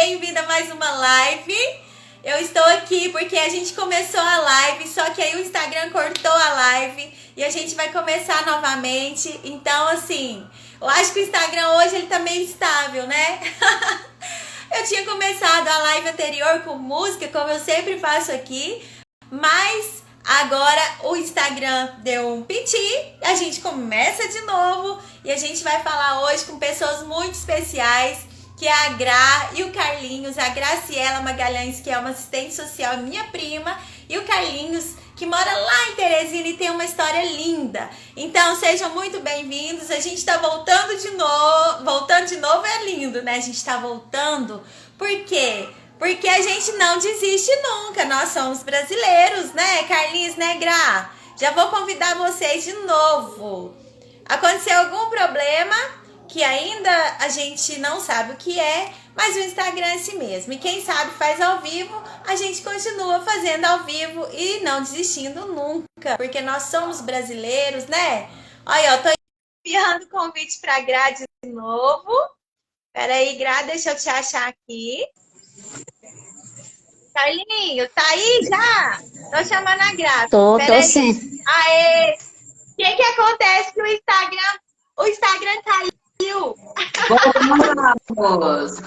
bem-vinda a mais uma live. Eu estou aqui porque a gente começou a live, só que aí o Instagram cortou a live e a gente vai começar novamente. Então, assim, eu acho que o Instagram hoje ele tá meio instável, né? Eu tinha começado a live anterior com música, como eu sempre faço aqui, mas agora o Instagram deu um piti, a gente começa de novo e a gente vai falar hoje com pessoas muito especiais, que é a Gra e o Carlinhos, a Graciela Magalhães, que é uma assistente social, minha prima, e o Carlinhos, que mora lá em Teresina e tem uma história linda. Então, sejam muito bem-vindos. A gente tá voltando de novo. Voltando de novo é lindo, né? A gente tá voltando. Por quê? Porque a gente não desiste nunca. Nós somos brasileiros, né, Carlinhos, né, Gra? Já vou convidar vocês de novo. Aconteceu algum problema que ainda a gente não sabe o que é, mas o Instagram é assim mesmo. E quem sabe faz ao vivo, a gente continua fazendo ao vivo e não desistindo nunca, porque nós somos brasileiros, né? Olha, eu tô enviando convite pra Gra de novo. Peraí, Gra, deixa eu te achar aqui. Carlinho, tá aí já? Tô chamando a Gra. Tô sim. Aê! O que acontece que o Instagram caiu? Voltamos!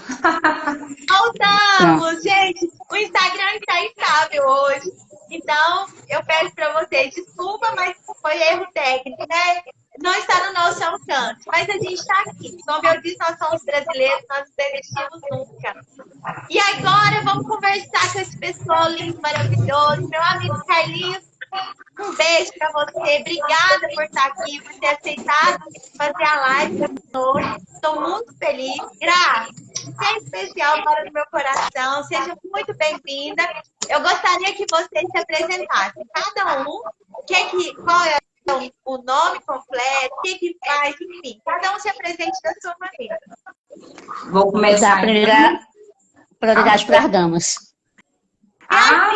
Voltamos, gente! O Instagram está instável hoje. Então, eu peço para vocês desculpa, mas foi erro técnico, né? Não está no nosso alcance. Mas a gente está aqui. Como eu disse, nós somos brasileiros, nós não desistimos nunca. E agora vamos conversar com esse pessoal lindo, maravilhoso. Meu amigo Carlinhos, um beijo para você. Obrigada por estar aqui, por ter aceitado fazer a live hoje. Estou muito feliz. Gra, você é especial para o meu coração. Seja muito bem-vinda. Eu gostaria que vocês se apresentassem. Cada um, qual é o nome completo, o que faz, enfim. Cada um se apresente da sua maneira. Vou começar. Prioridade para as damas.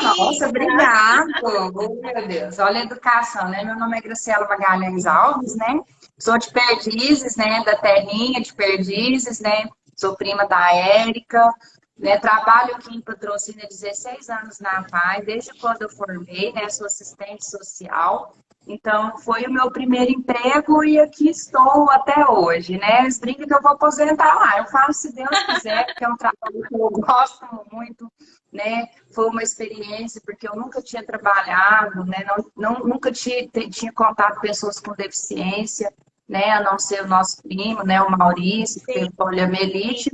Nossa, obrigada. Oh, meu Deus. Olha a educação, né? Meu nome é Graciela Magalhães Alves, né? Sou de Perdizes, né? Da terrinha de Perdizes, né? Sou prima da Érica, né? Trabalho aqui em Patrocínio há 16 anos na PAI, desde quando eu formei, né? Sou assistente social. Então, foi o meu primeiro emprego e aqui estou até hoje, né? Eles brincam que eu vou aposentar lá. Eu faço se Deus quiser, porque é um trabalho que eu gosto muito, né? Foi uma experiência, porque eu nunca tinha trabalhado, né? Nunca tinha contato com pessoas com deficiência, né? A não ser o nosso primo, né? O Maurício, que tem poliomielite,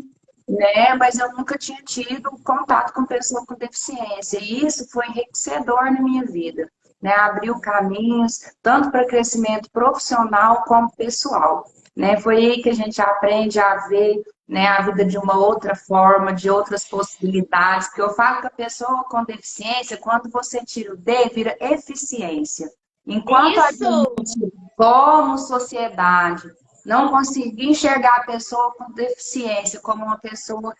né? Mas eu nunca tinha tido contato com pessoa com deficiência. E isso foi enriquecedor na minha vida. Né, abriu caminhos, tanto para crescimento profissional como pessoal. Né? Foi aí que a gente aprende a ver, né, a vida de uma outra forma, de outras possibilidades. Porque eu falo que a pessoa com deficiência, quando você tira o D, vira eficiência. Enquanto a gente, como sociedade, não conseguir enxergar a pessoa com deficiência como uma pessoa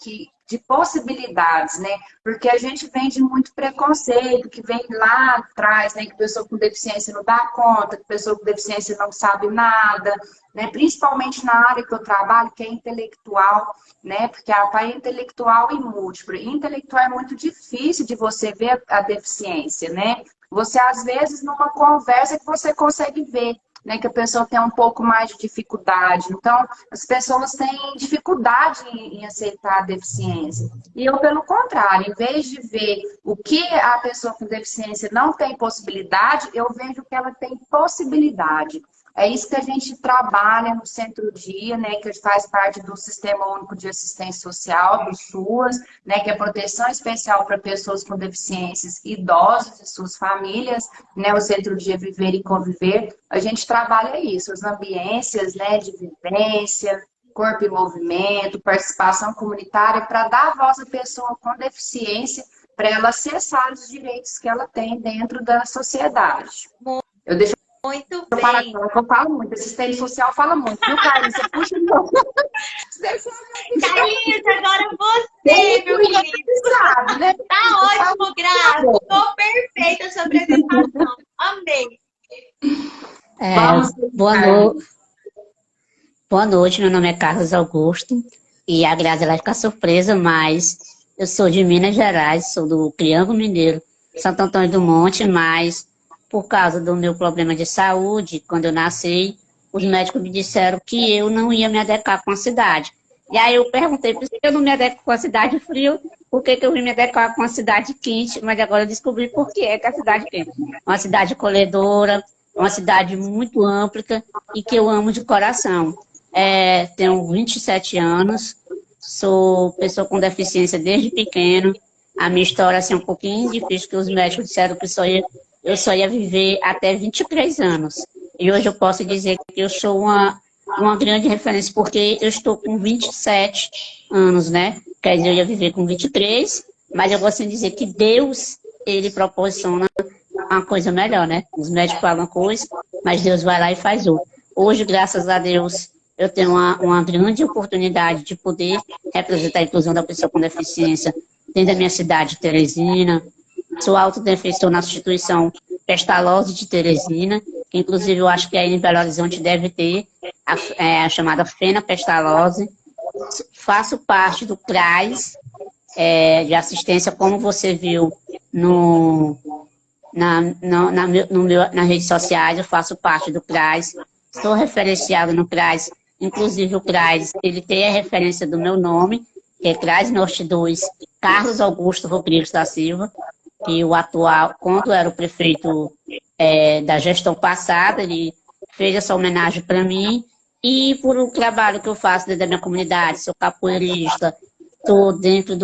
de possibilidades, né? Porque a gente vem de muito preconceito, que vem lá atrás, né? Que pessoa com deficiência não dá conta, que pessoa com deficiência não sabe nada, né? Principalmente na área que eu trabalho, que é intelectual, né? Porque a PAI é intelectual e múltipla. E intelectual é muito difícil de você ver a deficiência, né? Você, às vezes, numa conversa que você consegue ver, né, que a pessoa tem um pouco mais de dificuldade. Então, as pessoas têm dificuldade em aceitar a deficiência. E eu, pelo contrário, em vez de ver o que a pessoa com deficiência não tem possibilidade, eu vejo que ela tem possibilidade. É isso que a gente trabalha no Centro-Dia, né, que faz parte do Sistema Único de Assistência Social, do SUAS, né, que é proteção especial para pessoas com deficiências, idosos e suas famílias, né, o Centro-Dia Viver e Conviver. A gente trabalha isso, as ambiências, né, de vivência, corpo em movimento, participação comunitária, para dar voz à pessoa com deficiência, para ela acessar os direitos que ela tem dentro da sociedade. Eu deixo muito bem. Eu falo muito, assistente social fala muito, viu, Carlinhos? Você puxa de novo. Carlinhos, agora você, meu querido. Sabe, né? Tá ótimo, Graça. Ficou perfeita a sua apresentação. Amei. Boa noite, meu nome é Carlos Augusto. E a Grazi vai ficar surpresa, mas Eu sou de Minas Gerais, sou do Triângulo Mineiro, Santo Antônio do Monte, mas por causa do meu problema de saúde, quando eu nasci, os médicos me disseram que eu não ia me adequar com a cidade. E aí eu perguntei, por que eu não me adequo com a cidade fria? Por que eu vim me adequar com a cidade quente? Mas agora eu descobri por que é que é a cidade quente. Uma cidade acolhedora, uma cidade muito ampla e que eu amo de coração. Tenho 27 anos, sou pessoa com deficiência desde pequeno. A minha história assim, é um pouquinho difícil, que os médicos disseram que eu só ia viver até 23 anos. E hoje eu posso dizer que eu sou uma grande referência, porque eu estou com 27 anos, né? Quer dizer, eu ia viver com 23, mas eu gosto de dizer que Deus, ele proporciona uma coisa melhor, né? Os médicos falam uma coisa, mas Deus vai lá e faz outra. Hoje, graças a Deus, eu tenho uma grande oportunidade de poder representar a inclusão da pessoa com deficiência dentro da minha cidade, Teresina. Sou autodefensor na instituição Pestalozzi de Teresina, que inclusive eu acho que aí em Belo Horizonte deve ter a chamada Fena Pestalozzi. Faço parte do CRAS de assistência, como você viu nas redes sociais, eu faço parte do CRAS, sou referenciada no CRAS, inclusive o CRAS, ele tem a referência do meu nome, que é CRAS Norte 2, Carlos Augusto Rodrigues da Silva, que o atual, quando era o prefeito da gestão passada, ele fez essa homenagem para mim, e por o trabalho que eu faço dentro da minha comunidade, sou capoeirista, estou dentro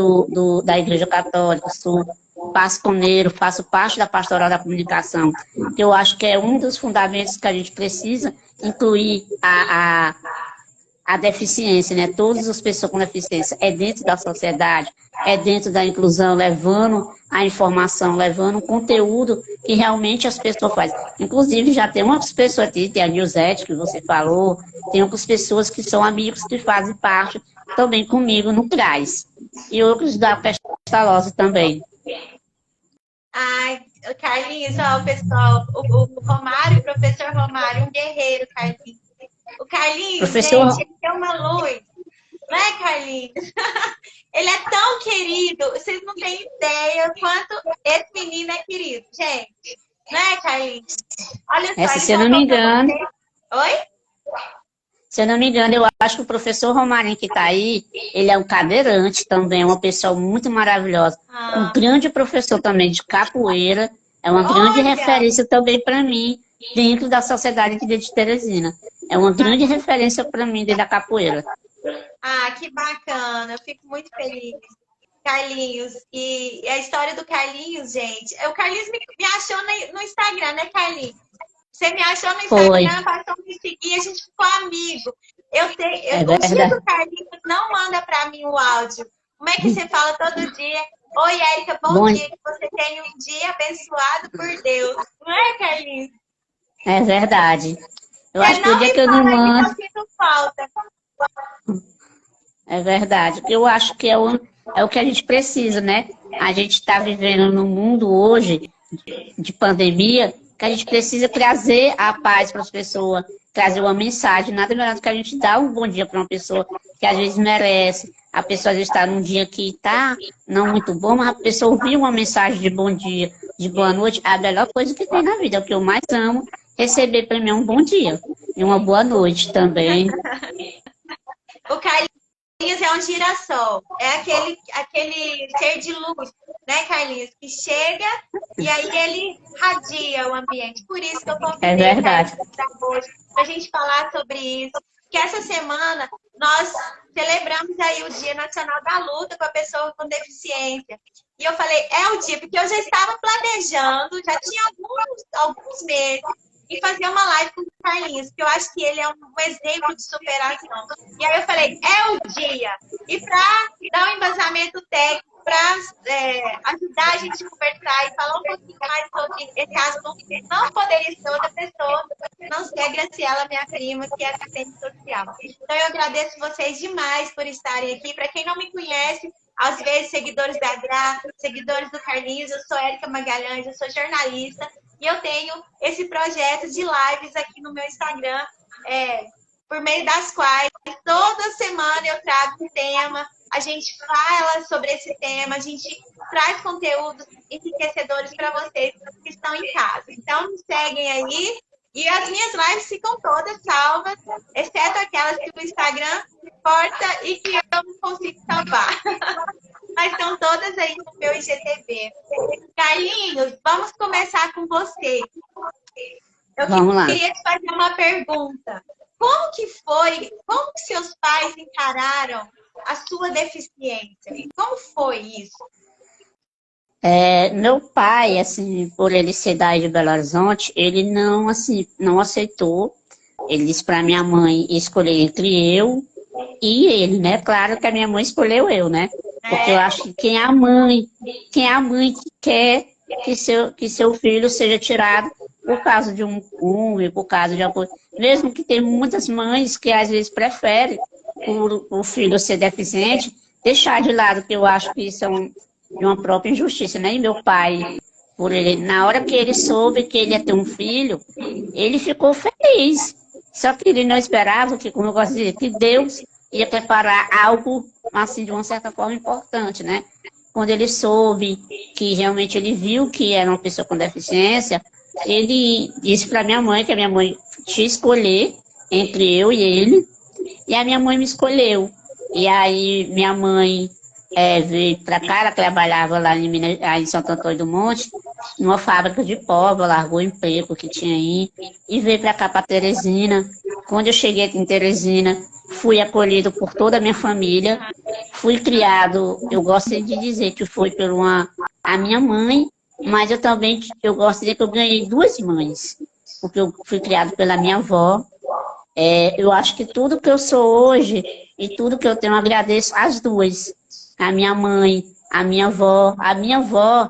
da Igreja Católica, sou pasconeiro, faço parte da Pastoral da Comunicação, que eu acho que é um dos fundamentos que a gente precisa incluir a deficiência, né? Todas as pessoas com deficiência é dentro da sociedade, é dentro da inclusão, levando a informação, levando o conteúdo que realmente as pessoas fazem. Inclusive, já tem umas pessoas aqui, tem a Nilzete, que você falou, tem outras pessoas que são amigos que fazem parte também comigo no CRAS. E outros da Pestalozzi também. Ai, Carlinhos, ó, pessoal, o Romário, o professor Romário, um guerreiro, Carlinhos. O Carlinhos, Professor... gente, ele é uma luz. Não é, Carlinhos? Ele é tão querido, vocês não têm ideia quanto esse menino é querido, gente. Não é, Carlinhos? Olha só, se eu não me engano... Oi? Se eu não me engano, eu acho que o professor Romarinho que está aí, ele é um cadeirante também, uma pessoa muito maravilhosa. Um grande professor também de capoeira, é uma grande referência também para mim, dentro da sociedade aqui de Teresina. É uma grande referência para mim dentro da capoeira. Ah, que bacana, eu fico muito feliz. Carlinhos, e a história do Carlinhos, gente, o Carlinhos me achou no Instagram, né, Carlinhos? Você me achou no Instagram, passou a me seguir, a gente ficou amigo. O dia que o Carlinhos não manda para mim o áudio, como é que você fala todo dia? Oi, Érica, bom dia, que você tenha um dia abençoado por Deus. Não é, Carlinhos? É verdade. Eu acho que o dia que eu não mando... Eu sinto falta. É verdade. Eu acho que é o que a gente precisa, né? A gente está vivendo num mundo hoje de pandemia, que a gente precisa trazer a paz para as pessoas, trazer uma mensagem. Nada melhor do que a gente dar um bom dia para uma pessoa que às vezes merece. A pessoa às vezes está num dia que está não muito bom, mas a pessoa ouvir uma mensagem de bom dia, de boa noite, é a melhor coisa que tem na vida. O que eu mais amo, receber para mim um bom dia e uma boa noite também. O Carlinhos é um girassol, é aquele ser de luz, né, Carlinhos? Que chega e aí ele radia o ambiente. Por isso que eu convidei o Carlinhos hoje, para a gente falar sobre isso. Que essa semana nós celebramos aí o Dia Nacional da Luta com a Pessoa com Deficiência. E eu falei, é o dia, porque eu já estava planejando, já tinha alguns meses, e fazer uma live com o Carlinhos, que eu acho que ele é um exemplo de superação. E aí eu falei, é o dia. E para dar um embasamento técnico, para ajudar a gente a conversar e falar um pouquinho mais sobre esse assunto, não poderia ser outra pessoa, não ser a Graciela, minha prima, que é assistente social. Então eu agradeço vocês demais por estarem aqui. Para quem não me conhece, às vezes seguidores da Gra, seguidores do Carlinhos, eu sou Érica Magalhães, eu sou jornalista, e eu tenho esse projeto de lives aqui no meu Instagram, por meio das quais toda semana eu trago um tema a gente fala sobre esse tema, a gente traz conteúdos enriquecedores para vocês que estão em casa. Então, me seguem aí. E as minhas lives ficam todas salvas, exceto aquelas que o Instagram corta e que eu não consigo salvar. Mas estão todas aí no meu IGTV. Carlinhos, vamos começar com você. Vamos lá. Queria te fazer uma pergunta. Como que foi, como que seus pais encararam a sua deficiência? Como foi isso? Meu pai, assim, por ele ser daí de Belo Horizonte, ele não, assim, não aceitou. Ele disse para minha mãe escolher entre eu e ele, né? Claro que a minha mãe escolheu eu, né? Porque eu acho que quem é a mãe que quer que seu filho seja tirado por causa de um cúmulo, por causa de alguma coisa. Mesmo que tem muitas mães que às vezes preferem por o filho ser deficiente, deixar de lado, que eu acho que isso é de uma própria injustiça, né? E meu pai, por ele, na hora que ele soube que ele ia ter um filho, ele ficou feliz. Só que ele não esperava que, como eu gosto de dizer, que Deus ia preparar algo, assim, de uma certa forma importante, né? Quando ele soube que realmente ele viu que era uma pessoa com deficiência, ele disse para minha mãe que a minha mãe tinha escolher entre eu e ele, e a minha mãe me escolheu. E aí minha mãe veio para cá, ela trabalhava lá em Santo Antônio do Monte, numa fábrica de pó, largou o emprego que tinha aí e veio para cá, para Teresina. Quando eu cheguei aqui em Teresina, fui acolhido por toda a minha família, fui criado, eu gosto de dizer que foi por a minha mãe, mas eu gosto de dizer que eu ganhei duas mães, porque eu fui criado pela minha avó. Eu acho que tudo que eu sou hoje e tudo que eu tenho, eu agradeço às duas. A minha mãe, a minha avó. A minha avó,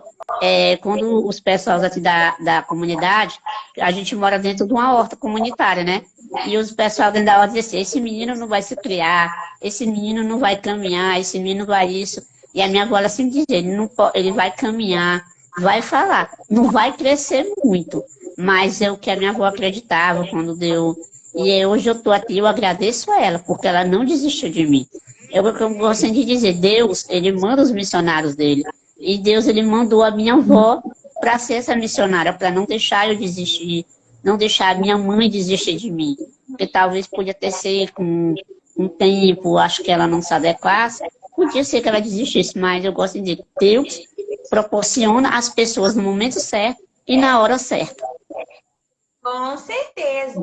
quando os pessoal aqui da comunidade, a gente mora dentro de uma horta comunitária, né? E os pessoal dentro da horta dizem assim, esse menino não vai se criar, esse menino não vai caminhar, esse menino vai isso. E a minha avó ela sempre dizia, ele vai caminhar, vai falar, não vai crescer muito. Mas é o que a minha avó acreditava quando deu. E hoje eu estou aqui, eu agradeço a ela, porque ela não desistiu de mim. Eu gosto de dizer, Deus, ele manda os missionários dele. E Deus, ele mandou a minha avó para ser essa missionária, para não deixar eu desistir, não deixar a minha mãe desistir de mim. Porque talvez podia ter sido com um tempo, acho que ela não se adequasse, podia ser que ela desistisse, mas eu gosto de dizer, Deus proporciona as pessoas no momento certo e na hora certa. Com certeza.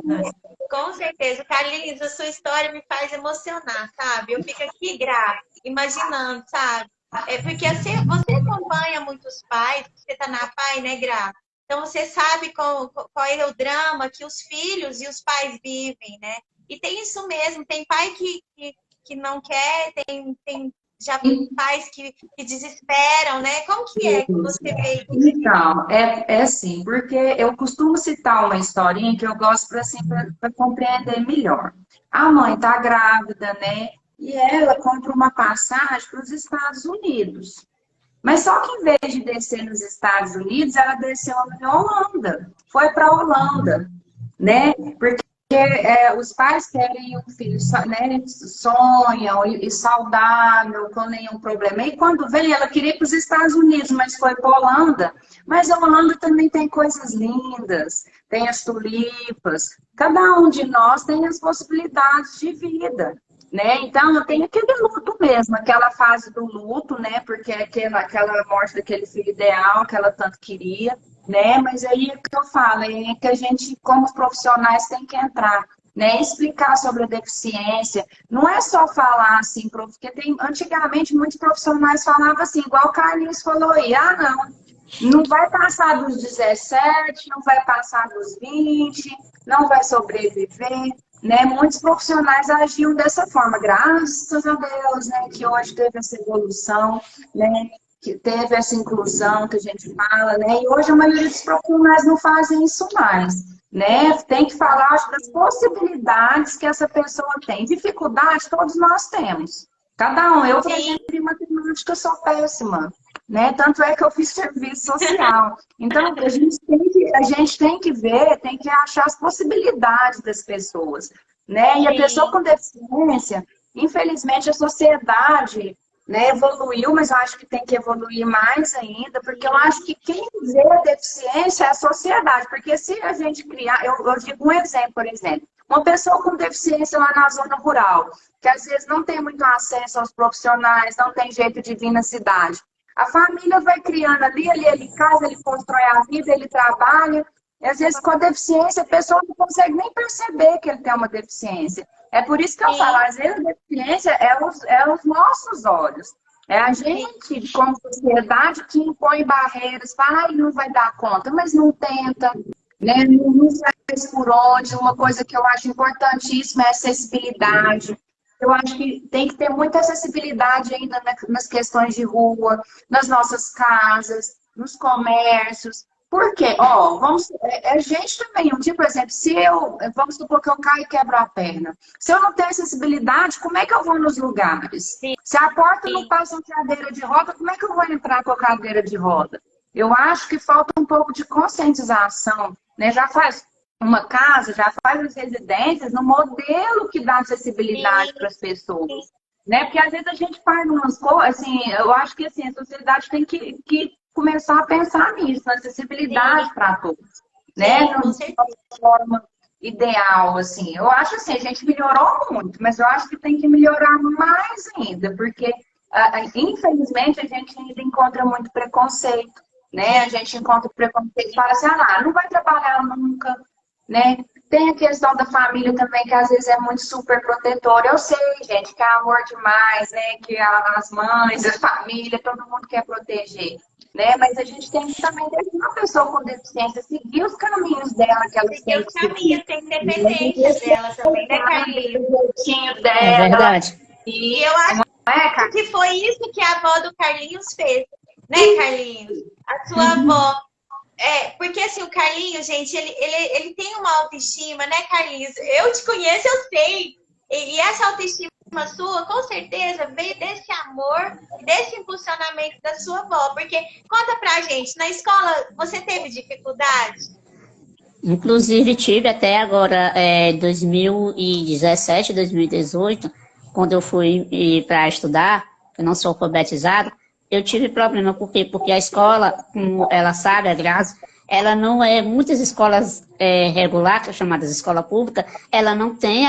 Com certeza. Carlinhos, a sua história me faz emocionar, sabe? Eu fico aqui grata, imaginando, sabe? Porque você acompanha muitos pais, você tá na PAI, né, Gra? Então você sabe qual é o drama que os filhos e os pais vivem, né? E tem isso mesmo, tem pai que não quer, tem já pais que desesperam, né? Como que é que você vê isso? Então, é assim, porque eu costumo citar uma historinha que eu gosto para assim, para compreender melhor. A mãe tá grávida, né? E ela compra uma passagem para os Estados Unidos. Mas só que em vez de descer nos Estados Unidos, ela desceu na Holanda. Foi para a Holanda, né? Porque os pais querem um filho, né, sonham e saudável, com nenhum problema. E quando veio, ela queria ir para os Estados Unidos, mas foi para a Holanda. Mas a Holanda também tem coisas lindas, tem as tulipas. Cada um de nós tem as possibilidades de vida, né? Então, tem aquele luto mesmo, aquela fase do luto, né? Porque aquela morte daquele filho ideal que ela tanto queria, né? Mas aí o que eu falo é que a gente, como profissionais, tem que entrar, né? Explicar sobre a deficiência. Não é só falar assim, porque antigamente muitos profissionais falavam assim, igual o Carlinhos falou aí, não vai passar dos 17, não vai passar dos 20, não vai sobreviver, né? Muitos profissionais agiam dessa forma, graças a Deus, né? Que hoje teve essa evolução, né? Que teve essa inclusão que a gente fala, né? E hoje a maioria dos profissionais não fazem isso mais, né? Tem que falar das possibilidades que essa pessoa tem. Dificuldade todos nós temos. Cada um. Eu, por exemplo, em matemática sou péssima, né? Tanto é que eu fiz serviço social. Então, a gente tem que ver, tem que achar as possibilidades das pessoas, né? E a pessoa com deficiência, infelizmente, a sociedade né, evoluiu, mas eu acho que tem que evoluir mais ainda, porque eu acho que quem vê a deficiência é a sociedade, porque se a gente criar, eu digo um exemplo, por exemplo, uma pessoa com deficiência lá na zona rural, que às vezes não tem muito acesso aos profissionais, não tem jeito de vir na cidade, a família vai criando ali, ele casa, ele constrói a vida, ele trabalha, e às vezes com a deficiência a pessoa não consegue nem perceber que ele tem uma deficiência. É por isso que eu falo, às vezes a deficiência é os nossos olhos. É a gente, como sociedade, que impõe barreiras, fala, não vai dar conta, mas não tenta, né? Não faz por onde. Uma coisa que eu acho importantíssima é a acessibilidade. Eu acho que tem que ter muita acessibilidade ainda nas questões de rua, nas nossas casas, nos comércios. Por quê? Ó, a gente também, um dia, por exemplo, vamos supor que eu caio e quebro a perna. Se eu não tenho acessibilidade, como é que eu vou nos lugares? Se a porta não passa com cadeira de roda, como é que eu vou entrar com a cadeira de roda? Eu acho que falta um pouco de conscientização, né? Já faz uma casa, já faz as residências no modelo que dá acessibilidade para as pessoas. Né? Porque às vezes a gente faz umas coisas, assim, eu acho que assim, a sociedade tem que começar a pensar nisso, na acessibilidade para todos, né? De uma forma ideal, assim. Eu acho assim, a gente melhorou muito, mas eu acho que tem que melhorar mais ainda, porque infelizmente a gente ainda encontra muito preconceito, né? A gente encontra preconceito e fala assim, não vai trabalhar nunca, né? Tem a questão da família também, que às vezes é muito super protetora. Eu sei, gente, que é amor demais, né? Que as mães, a família, todo mundo quer proteger. Né? Mas a gente tem que também deixar uma pessoa com deficiência seguir os caminhos dela, que ela tem que seguir. Tem independência dela também, né, Carlinhos? O jeitinho dela. É verdade. E eu acho que foi isso que a avó do Carlinhos fez, né, Carlinhos? A sua avó. Porque assim, o Carlinhos, gente, ele tem uma autoestima, né, Carlinhos? Eu te conheço, eu sei. E essa autoestima sua, com certeza, veio desse amor, desse impulsionamento da sua avó. Porque, conta pra gente, na escola você teve dificuldade? Inclusive, tive até agora, 2017, 2018, quando eu fui para estudar, eu não sou alfabetizada, eu tive problema. Por quê? Porque a escola, como ela sabe, a Grazi, ela não é, muitas escolas regulares, chamadas escola pública, ela não tem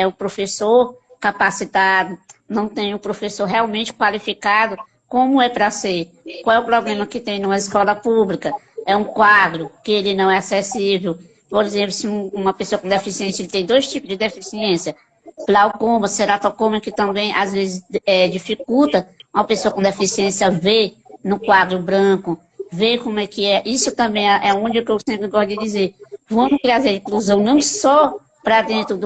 o professor capacitado, não tem o professor realmente qualificado, como é para ser. Qual é o problema que tem numa escola pública? É um quadro que ele não é acessível. Por exemplo, se uma pessoa com deficiência, ele tem 2 tipos de deficiência, glaucoma, ceratocoma, que também às vezes dificulta uma pessoa com deficiência ver no quadro branco, ver como é que é. Isso também é onde que eu sempre gosto de dizer. Vamos trazer a inclusão não só para dentro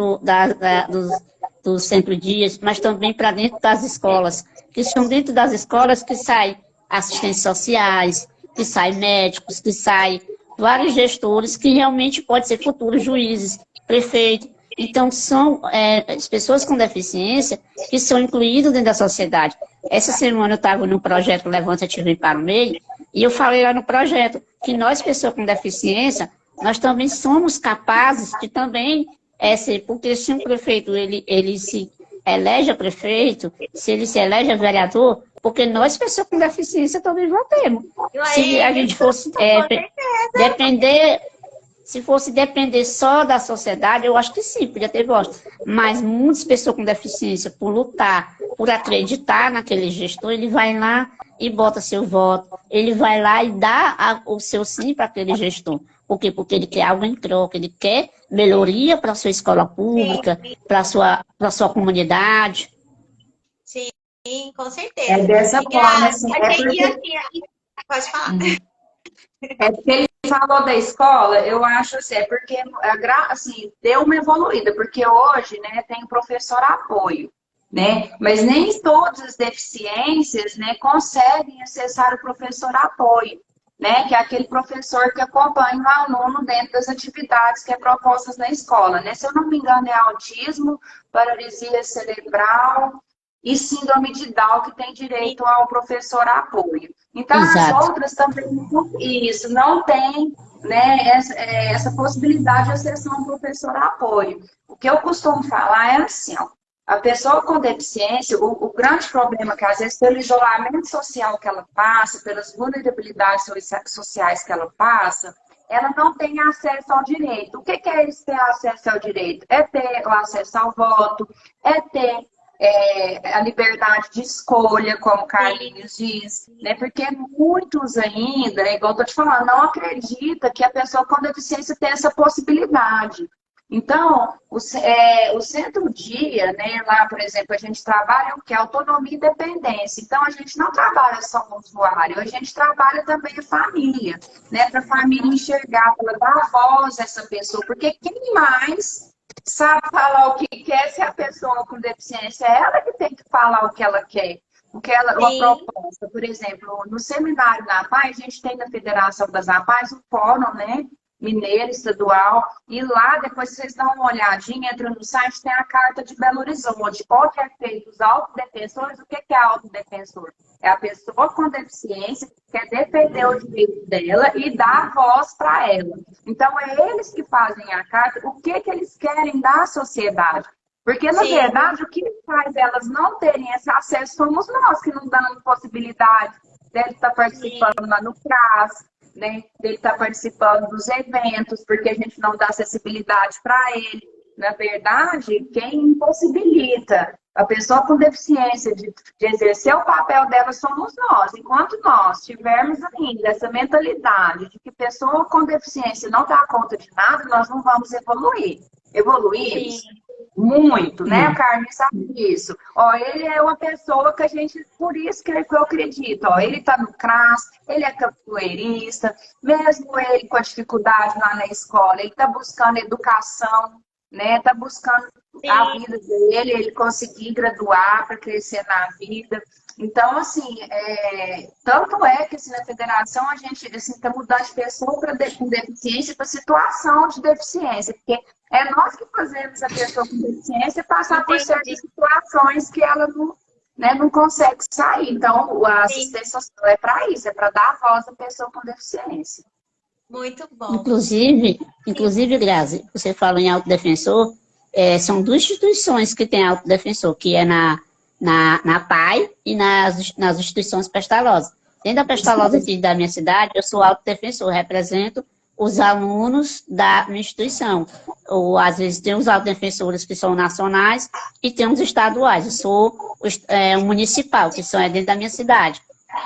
dos centro-dias, mas também para dentro das escolas, que são dentro das escolas que saem assistentes sociais, que saem médicos, que saem vários gestores que realmente podem ser futuros juízes, prefeitos. Então, são as pessoas com deficiência que são incluídas dentro da sociedade. Essa semana eu estava no projeto Levanta Te para o Meio, e eu falei lá no projeto que nós, pessoas com deficiência, nós também somos capazes de também porque se um prefeito ele se elege a prefeito, se ele se elege a vereador, porque nós, pessoas com deficiência, também votemos. Se a gente fosse depender só da sociedade, eu acho que sim, podia ter voto. Mas muitas pessoas com deficiência, por lutar, por acreditar naquele gestor, ele vai lá e bota seu voto, ele vai lá e dá o seu sim para aquele gestor. Por quê? Porque ele quer algo em troca, ele quer melhoria para a sua escola pública, para a sua comunidade. Sim, com certeza. É dessa forma, assim. Pode falar. É porque ele falou da escola, eu acho assim, é porque assim, deu uma evoluída, porque hoje, né, tem professor apoio, né? Mas nem todas as deficiências, né, conseguem acessar o professor apoio, né? Que é aquele professor que acompanha o aluno dentro das atividades que é propostas na escola, né? Se eu não me engano, é autismo, paralisia cerebral e síndrome de Down, que tem direito ao professor apoio. Então, Exato. As outras também não tem, né, essa possibilidade de acessar um professor apoio. O que eu costumo falar é assim, ó, A pessoa com deficiência, o grande problema é que às vezes pelo isolamento social que ela passa, pelas vulnerabilidades sociais que ela passa, ela não tem acesso ao direito. O que é isso ter acesso ao direito? É ter o acesso ao voto, é ter a liberdade de escolha, como o Carlinhos diz, né? Porque muitos ainda, igual eu tô te falando, não acredita que a pessoa com deficiência tem essa possibilidade. Então, o centro-dia, né, lá, por exemplo, a gente trabalha o que? Autonomia e dependência. Então, a gente não trabalha só o usuário, a gente trabalha também a família, né, para a família enxergar, para dar voz a essa pessoa, porque quem mais sabe falar o que quer se a pessoa com deficiência é ela que tem que falar o que ela quer. Uma proposta, por exemplo, no seminário da APAI, a gente tem na Federação das APAIs o fórum, né? Mineiro, estadual, e lá depois vocês dão uma olhadinha, entra no site, tem a Carta de Belo Horizonte, onde é feito os autodefensores. O que é autodefensor? É a pessoa com deficiência que quer defender o direito dela e dar voz para ela. Então, é eles que fazem a carta, o que eles querem da sociedade. Porque, na verdade, o que faz elas não terem esse acesso somos nós, que não damos possibilidade dele estar participando lá no CRAS, né, dele estar participando dos eventos, porque a gente não dá acessibilidade para ele. Na verdade, quem impossibilita a pessoa com deficiência de exercer o papel dela somos nós. Enquanto nós tivermos ainda essa mentalidade de que pessoa com deficiência não dá conta de nada, nós não vamos evoluir. Evoluímos muito, né? O Carmen sabe disso. Ó, ele é uma pessoa que a gente, por isso que eu acredito, ó, ele tá no CRAS, ele é capoeirista, mesmo ele com a dificuldade lá na escola, ele tá buscando educação, né? Tá buscando a vida dele, ele conseguir graduar para crescer na vida. Então, assim, tanto é que assim, na federação a gente está mudando de pessoa com deficiência para situação de deficiência, porque é nós que fazemos a pessoa com deficiência passar por certas situações que ela não, né, não consegue sair. Então, a assistência social é para isso, é para dar voz à pessoa com deficiência. Muito bom. Inclusive, Grazi, você falou em autodefensor, são duas instituições que têm autodefensor, que é na PAI e nas instituições pestalozas. Dentro da Pestalosa aqui da minha cidade, eu sou autodefensor, represento os alunos da minha instituição. Ou, às vezes, tem os autodefensores que são nacionais e tem os estaduais. Eu sou o municipal, que são dentro da minha cidade.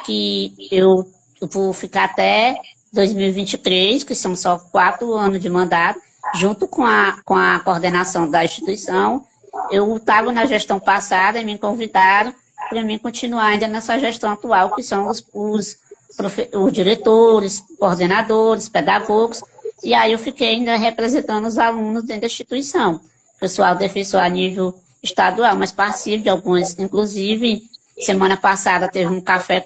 Que eu vou ficar até 2023, que são só 4 anos de mandato, junto com a coordenação da instituição. Eu estava na gestão passada e me convidaram para mim continuar ainda nessa gestão atual, que são os diretores, coordenadores, pedagogos, e aí eu fiquei ainda representando os alunos dentro da instituição. Pessoal defensor a nível estadual, mas participo de alguns, inclusive, semana passada teve um café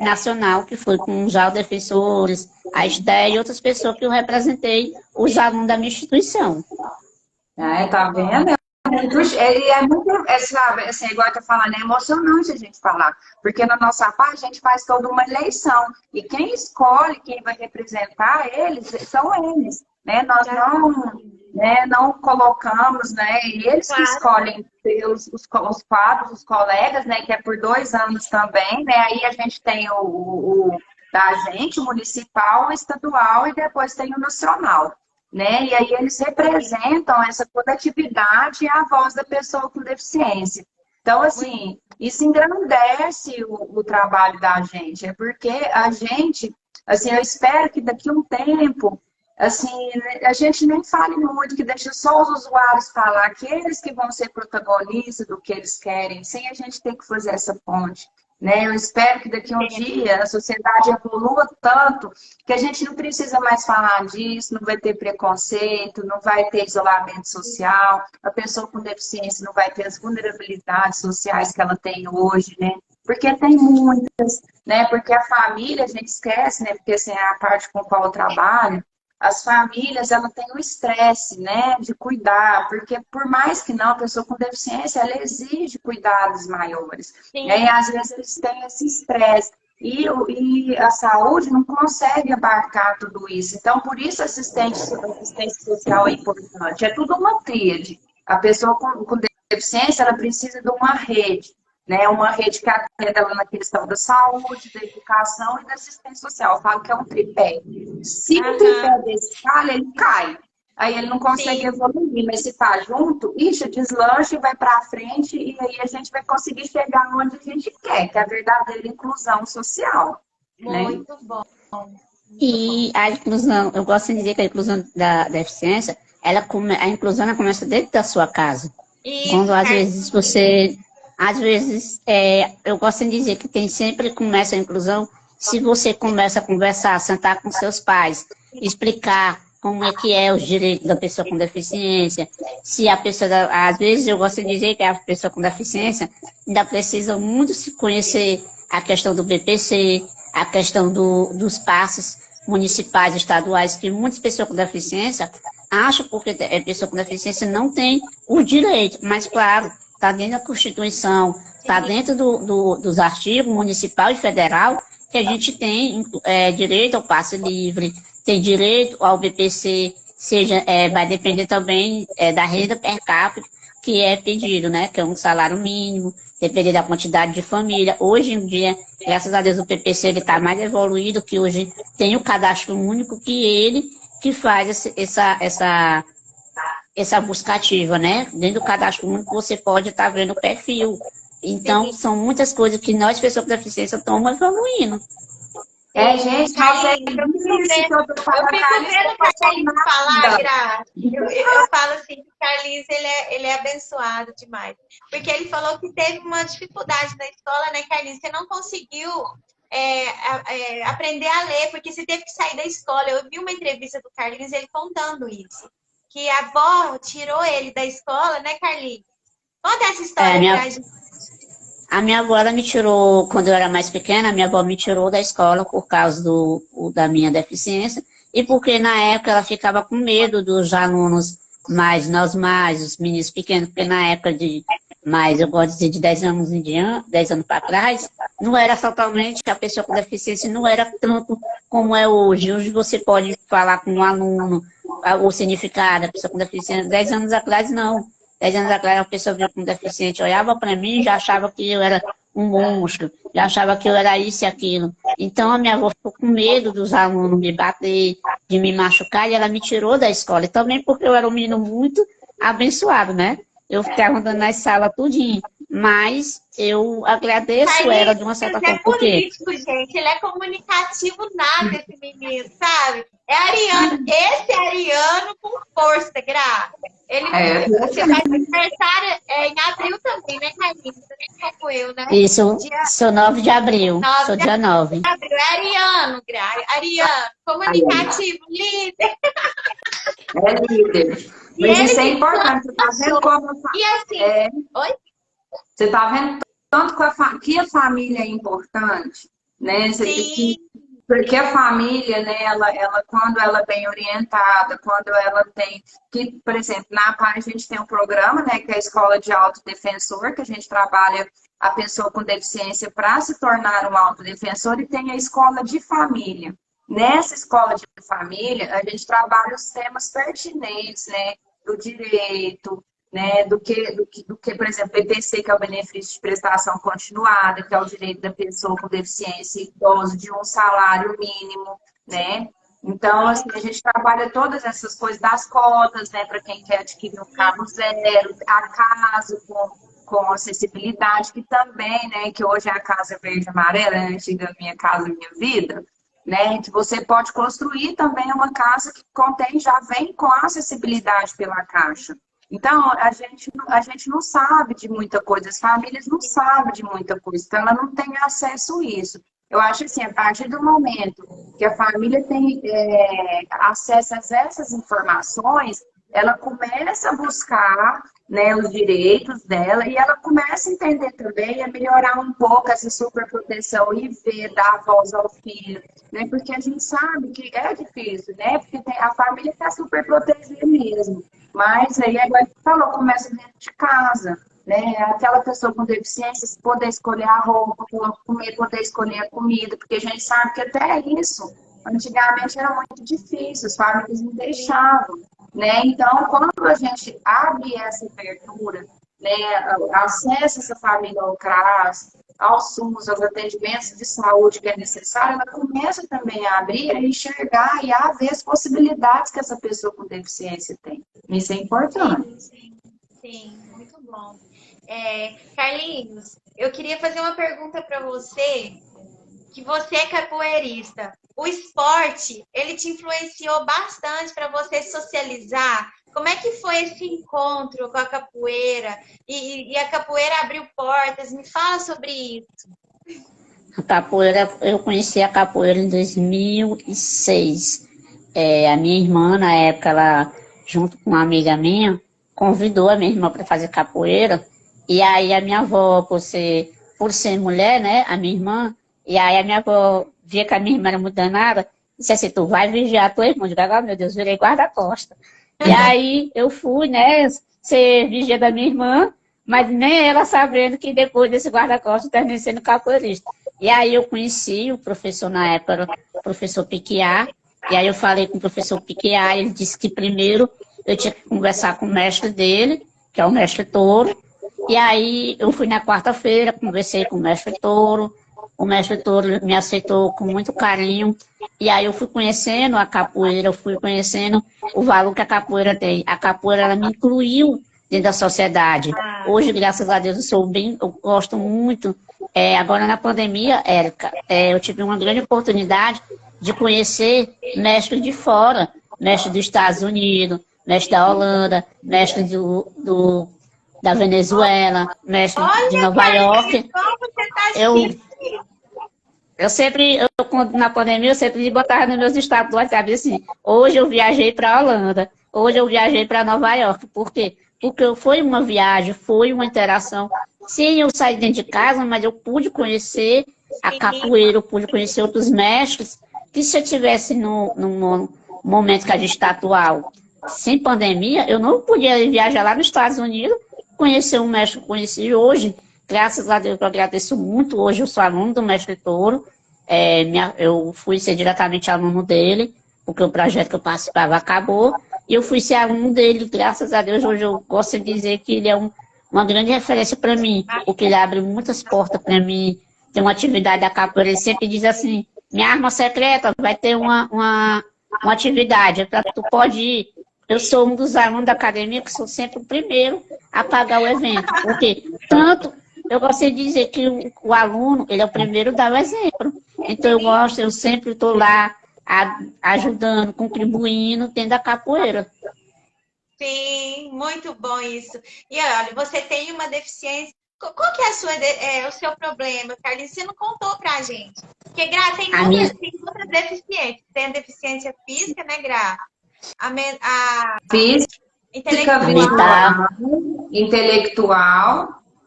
nacional, que foi com os defensores, a Esté e outras pessoas que eu representei, os alunos da minha instituição. Tá vendo? Sabe, assim, igual eu tô falando, é emocionante a gente falar, porque na nossa parte a gente faz toda uma eleição, e quem escolhe quem vai representar eles, são eles, né? Nós não colocamos, né? Eles que escolhem os quadros, os colegas, né? Que é por 2 anos também, né? Aí a gente tem o municipal, o estadual e depois tem o nacional. Né? E aí eles representam essa coletividade e a voz da pessoa com deficiência. Então, assim, isso engrandece o trabalho da gente, é porque a gente, assim, eu espero que daqui a um tempo, assim, a gente nem fale muito, que deixa só os usuários falar, aqueles que vão ser protagonistas do que eles querem, sem a gente ter que fazer essa ponte. Né? Eu espero que daqui a um dia a sociedade evolua tanto que a gente não precisa mais falar disso, não vai ter preconceito, não vai ter isolamento social, a pessoa com deficiência não vai ter as vulnerabilidades sociais que ela tem hoje, né? Porque tem muitas, né? Porque a família, a gente esquece, né? Porque assim, é a parte com a qual eu trabalho, as famílias, ela tem o estresse, né, de cuidar, porque por mais que não, a pessoa com deficiência, ela exige cuidados maiores. Né? E às vezes eles têm esse estresse. E a saúde não consegue abarcar tudo isso. Então, por isso a assistência social é importante. É tudo uma tríade. A pessoa com deficiência, ela precisa de uma rede, né? Uma rede que atenda ela na questão da saúde, da educação e da assistência social. Eu falo que é um tripé. Se o tripé desse falha, ele cai. Aí ele não consegue evoluir, mas se tá junto, ixi, deslancha e vai para frente, e aí a gente vai conseguir chegar onde a gente quer, que é a verdadeira inclusão social. Muito bom. E a inclusão, eu gosto de dizer que a inclusão da deficiência, a inclusão ela começa dentro da sua casa. Quando às vezes, eu gosto de dizer que sempre começa a inclusão se você começa a conversar, sentar com seus pais, explicar como é que é os direitos da pessoa com deficiência, se a pessoa, às vezes eu gosto de dizer que a pessoa com deficiência ainda precisa muito se conhecer a questão do BPC, a questão dos passes municipais, estaduais, que muitas pessoas com deficiência acham porque a pessoa com deficiência não tem o direito, mas claro, está dentro da Constituição, está dentro dos artigos municipal e federal, que a gente tem direito ao passe livre, tem direito ao BPC, vai depender também da renda per capita que é pedido, né? Que é um salário mínimo, depender da quantidade de família. Hoje em dia, graças a Deus, o PPC está mais evoluído, que hoje tem o cadastro único que faz essa buscativa, né? Dentro do cadastro único você pode estar vendo o perfil. Então, são muitas coisas que nós, pessoas com deficiência, estamos evoluindo. Gente, mas é eu fico vendo o Carlinhos falar, Gra. Eu falo assim, que o Carlinhos, ele é abençoado demais. Porque ele falou que teve uma dificuldade na escola, né, Carlinhos? Você não conseguiu aprender a ler, porque você teve que sair da escola. Eu vi uma entrevista do Carlinhos, ele contando isso. Que a avó tirou ele da escola, né, Carlinhos? Conta essa história pra gente. A minha avó, ela me tirou, quando eu era mais pequena, a minha avó me tirou da escola por causa da minha deficiência e porque na época ela ficava com medo dos alunos os meninos pequenos, porque na época eu gosto de dizer, de 10 anos 10 anos para trás, não era totalmente, a pessoa com deficiência não era tanto como é hoje. Hoje você pode falar com um aluno o significado, a pessoa com deficiência, 10 anos atrás não. 10 anos atrás, a pessoa com deficiente olhava para mim e já achava que eu era um monstro, já achava que eu era isso e aquilo. Então, a minha avó ficou com medo dos alunos me bater, de me machucar, e ela me tirou da escola. E também porque eu era um menino muito abençoado, né? Eu ficava andando na sala tudinho. Mas eu agradeço ela de uma certa forma. Ele é político, gente. Ele é comunicativo nada, esse menino, sabe? É ariano. Esse é ariano com força, Gra. Você vai aniversário em abril também, né, Carlinhos? Você como eu, né? Isso, sou 9 de abril. Sou dia 9. É ariano, Gra. Ariano, comunicativo, líder. É líder. Mas isso é importante. Você tá vendo como... E assim... Oi? Você tá vendo tanto que a família é importante, né? Porque a família, né, ela, quando ela é bem orientada, quando ela tem... por exemplo, na APAR a gente tem um programa, né, que é a Escola de Autodefensor, que a gente trabalha a pessoa com deficiência para se tornar um autodefensor, e tem a Escola de Família. Nessa Escola de Família, a gente trabalha os temas pertinentes, né, do direito, né, do que, por exemplo, BPC, que é o benefício de prestação continuada, que é o direito da pessoa com deficiência idosa de um salário mínimo, né? Então, assim, a gente trabalha todas essas coisas das cotas, né, para quem quer adquirir um carro zero, a casa com acessibilidade, que também, né, que hoje é a Casa Verde e Amarela, né, antiga Minha Casa Minha Vida, né, que você pode construir também uma casa que já vem com acessibilidade pela Caixa. Então, a gente não sabe de muita coisa, as famílias não sabem de muita coisa, então ela não tem acesso a isso. Eu acho assim, a partir do momento que a família tem acesso a essas informações, ela começa a buscar, né, os direitos dela e ela começa a entender também, a melhorar um pouco essa superproteção e dar voz ao filho, né? Porque a gente sabe que é difícil, né? Porque a família quer superproteger mesmo. Mas aí, agora que falou, começa dentro de casa, né? Aquela pessoa com deficiência poder escolher a roupa, comer, poder escolher a comida, porque a gente sabe que até isso, antigamente era muito difícil, as famílias não deixavam, né? Então, quando a gente abre essa abertura, né, acessa essa família ao CRAS, ao SUS, aos atendimentos de saúde que é necessário, ela começa também a abrir, a enxergar e a ver as possibilidades que essa pessoa com deficiência tem. Isso é importante. Sim, muito bom. Carlinhos, eu queria fazer uma pergunta para você, que você é capoeirista. O esporte, ele te influenciou bastante para você socializar? Como é que foi esse encontro com a capoeira? E a capoeira abriu portas? Me fala sobre isso. A capoeira, eu conheci a capoeira em 2006. A minha irmã, na época, ela, junto com uma amiga minha, convidou a minha irmã para fazer capoeira. E aí a minha avó, por ser mulher, né, a minha irmã, e aí a minha avó via que a minha irmã era muito danada, disse assim, tu vai vigiar a tua irmã. Eu digo, ah, meu Deus, virei guarda-costa. E aí eu fui, né, ser vigia da minha irmã, mas nem ela sabendo que depois desse guarda-costas eu terminei sendo capoeirista. E aí eu conheci o professor, na época era o professor Piquiá, e aí eu falei com o professor Piquiá, ele disse que primeiro eu tinha que conversar com o mestre dele, que é o mestre Touro, e aí eu fui na quarta-feira, conversei com o mestre Touro me aceitou com muito carinho, e aí eu fui conhecendo a capoeira, eu fui conhecendo o valor que a capoeira tem. A capoeira, ela me incluiu dentro da sociedade. Hoje, graças a Deus, eu gosto muito. Agora, na pandemia, Érica, eu tive uma grande oportunidade de conhecer mestres de fora, mestre dos Estados Unidos, mestre da Holanda, mestre da Venezuela, mestre de Nova York. Como você tá Na pandemia, eu sempre botava nos meus status do WhatsApp assim, hoje eu viajei para a Holanda, hoje eu viajei para Nova York. Por quê? Porque foi uma viagem, foi uma interação. Sim, eu saí dentro de casa, mas eu pude conhecer a capoeira, eu pude conhecer outros mestres, que se eu tivesse no momento que a gente está atual, sem pandemia, eu não podia viajar lá nos Estados Unidos, conhecer um mestre que eu conheci hoje. Graças a Deus, eu agradeço muito. Hoje eu sou aluno do mestre Touro. Eu fui ser diretamente aluno dele, porque o projeto que eu participava acabou. E eu fui ser aluno dele. Graças a Deus, hoje eu gosto de dizer que ele é uma grande referência para mim, porque ele abre muitas portas para mim. Tem uma atividade da capoeira, ele sempre diz assim, minha arma secreta, vai ter uma atividade, tu pode ir. Eu sou um dos alunos da academia que sou sempre o primeiro a pagar o evento, porque tanto... Eu gosto de dizer que o aluno, ele é o primeiro a dar o exemplo. Então, eu sempre estou lá ajudando, contribuindo dentro da capoeira. Sim, muito bom isso. E olha, você tem uma deficiência. Qual que é o seu problema, Carlinhos? Você não contou pra gente. Porque, Gra, tem outras deficiências. Tem a deficiência física, né, Gra? Física, intelectual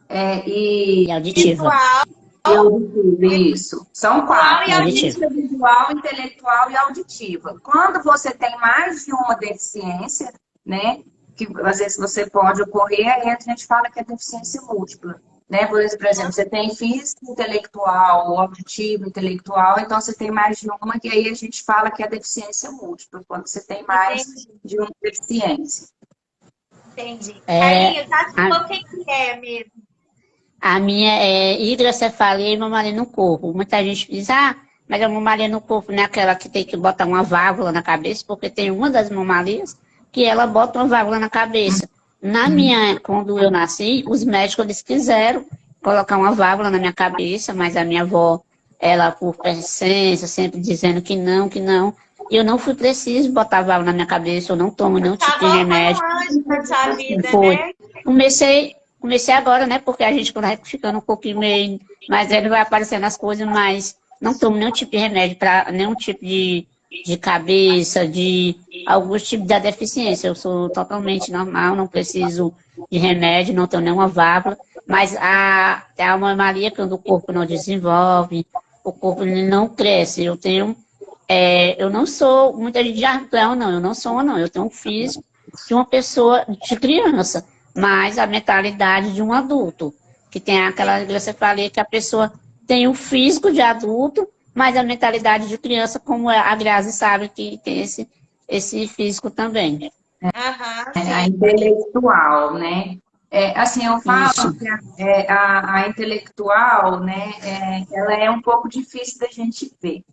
e auditiva. E auditiva, isso. São quatro. Auditiva. Visual, intelectual e auditiva. Quando você tem mais de uma deficiência, né, que às vezes você pode ocorrer, aí a gente fala que é deficiência múltipla. Né? Por exemplo, você tem física, intelectual, auditivo, intelectual, então você tem mais de uma, que aí a gente fala que é deficiência múltipla, quando você tem mais de uma deficiência. Entendi. Carlinhos, o que é mesmo? A minha é hidrocefalia e hemorragia no corpo. Muita gente diz, mas a hemorragia no corpo não é aquela que tem que botar uma válvula na cabeça, porque tem uma das hemorragias que ela bota uma válvula na cabeça. Quando eu nasci, os médicos eles quiseram colocar uma válvula na minha cabeça, mas a minha avó, ela por persistência, sempre dizendo que não, eu não fui preciso botar válvula na minha cabeça, eu não tomo nenhum tipo de remédio. Foi. Né? Comecei agora, né? Porque a gente vai ficando um pouquinho meio mais velho, vai aparecendo as coisas, mas não tomo nenhum tipo de remédio para nenhum tipo de cabeça, de alguns tipos de deficiência. Eu sou totalmente normal, não preciso de remédio, não tenho nenhuma válvula, mas há uma Maria quando o corpo não desenvolve, o corpo não cresce. Eu não sou, muita gente já não, eu não sou, não. Eu tenho um físico de uma pessoa de criança, mas a mentalidade de um adulto, que tem aquela, que você falou, que a pessoa tem o físico de adulto, mas a mentalidade de criança, como a Grazi sabe que tem esse físico também. Aham, A sim. intelectual, né? Assim, eu Isso. falo que a intelectual, né, ela é um pouco difícil da gente ver,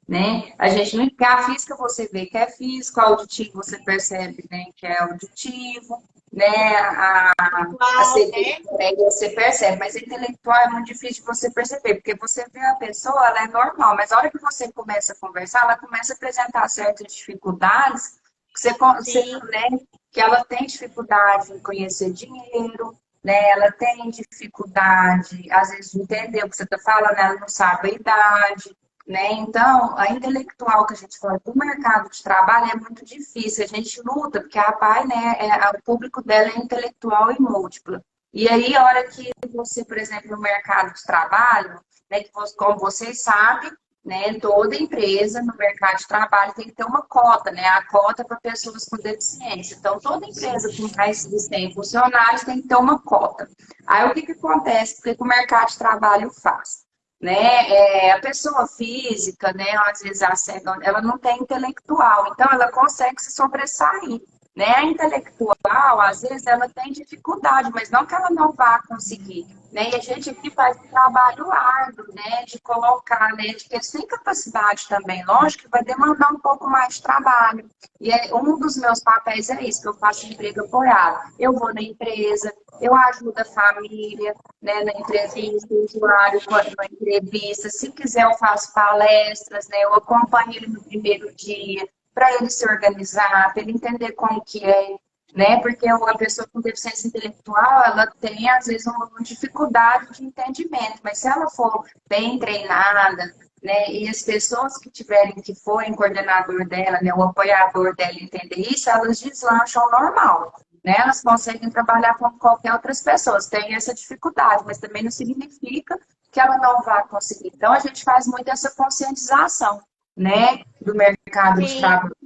né? A gente não, porque a física você vê que é físico, a auditivo você percebe, né, que é auditivo, né? A Igual, CPI né? você percebe, mas a intelectual é muito difícil de você perceber, porque você vê a pessoa, ela é normal, mas a hora que você começa a conversar, ela começa a apresentar certas dificuldades que você, Sim, né, que ela tem dificuldade em conhecer dinheiro, né? Ela tem dificuldade, às vezes, de entender o que você está falando, ela não sabe a idade, né? Então, a intelectual que a gente fala do mercado de trabalho é muito difícil. A gente luta, porque a PAI, né, o público dela é intelectual e múltipla. E aí, a hora que você, por exemplo, no mercado de trabalho, né, que você, como vocês sabem, né, toda empresa no mercado de trabalho tem que ter uma cota, né? A cota para pessoas com deficiência. Então, toda empresa com mais de 100 funcionários tem que ter uma cota. Aí, o que acontece? O que o mercado de trabalho faz? Né? A pessoa física, né, às vezes a cega, ela não tem intelectual, então ela consegue se sobressair. Né? A intelectual, às vezes, ela tem dificuldade, mas não que ela não vá conseguir. Né? E a gente aqui faz um trabalho árduo, né, de colocar, né, de que eles têm capacidade também, lógico que vai demandar um pouco mais de trabalho. E um dos meus papéis é isso, que eu faço emprego apoiado. Eu vou na empresa, eu ajudo a família, né, na entrevista, o usuário na entrevista. Se quiser, eu faço palestras, né, eu acompanho ele no primeiro dia, para ele se organizar, para ele entender como que é, né? Porque a pessoa com deficiência intelectual, ela tem, às vezes, uma dificuldade de entendimento, mas se ela for bem treinada, né, e as pessoas que tiverem, que forem coordenador dela, né, o apoiador dela entender isso, elas deslancham normal. Né? Elas conseguem trabalhar como qualquer outras pessoas, tem essa dificuldade, mas também não significa que ela não vá conseguir. Então, a gente faz muito essa conscientização, né, do mercado de sim, trabalho,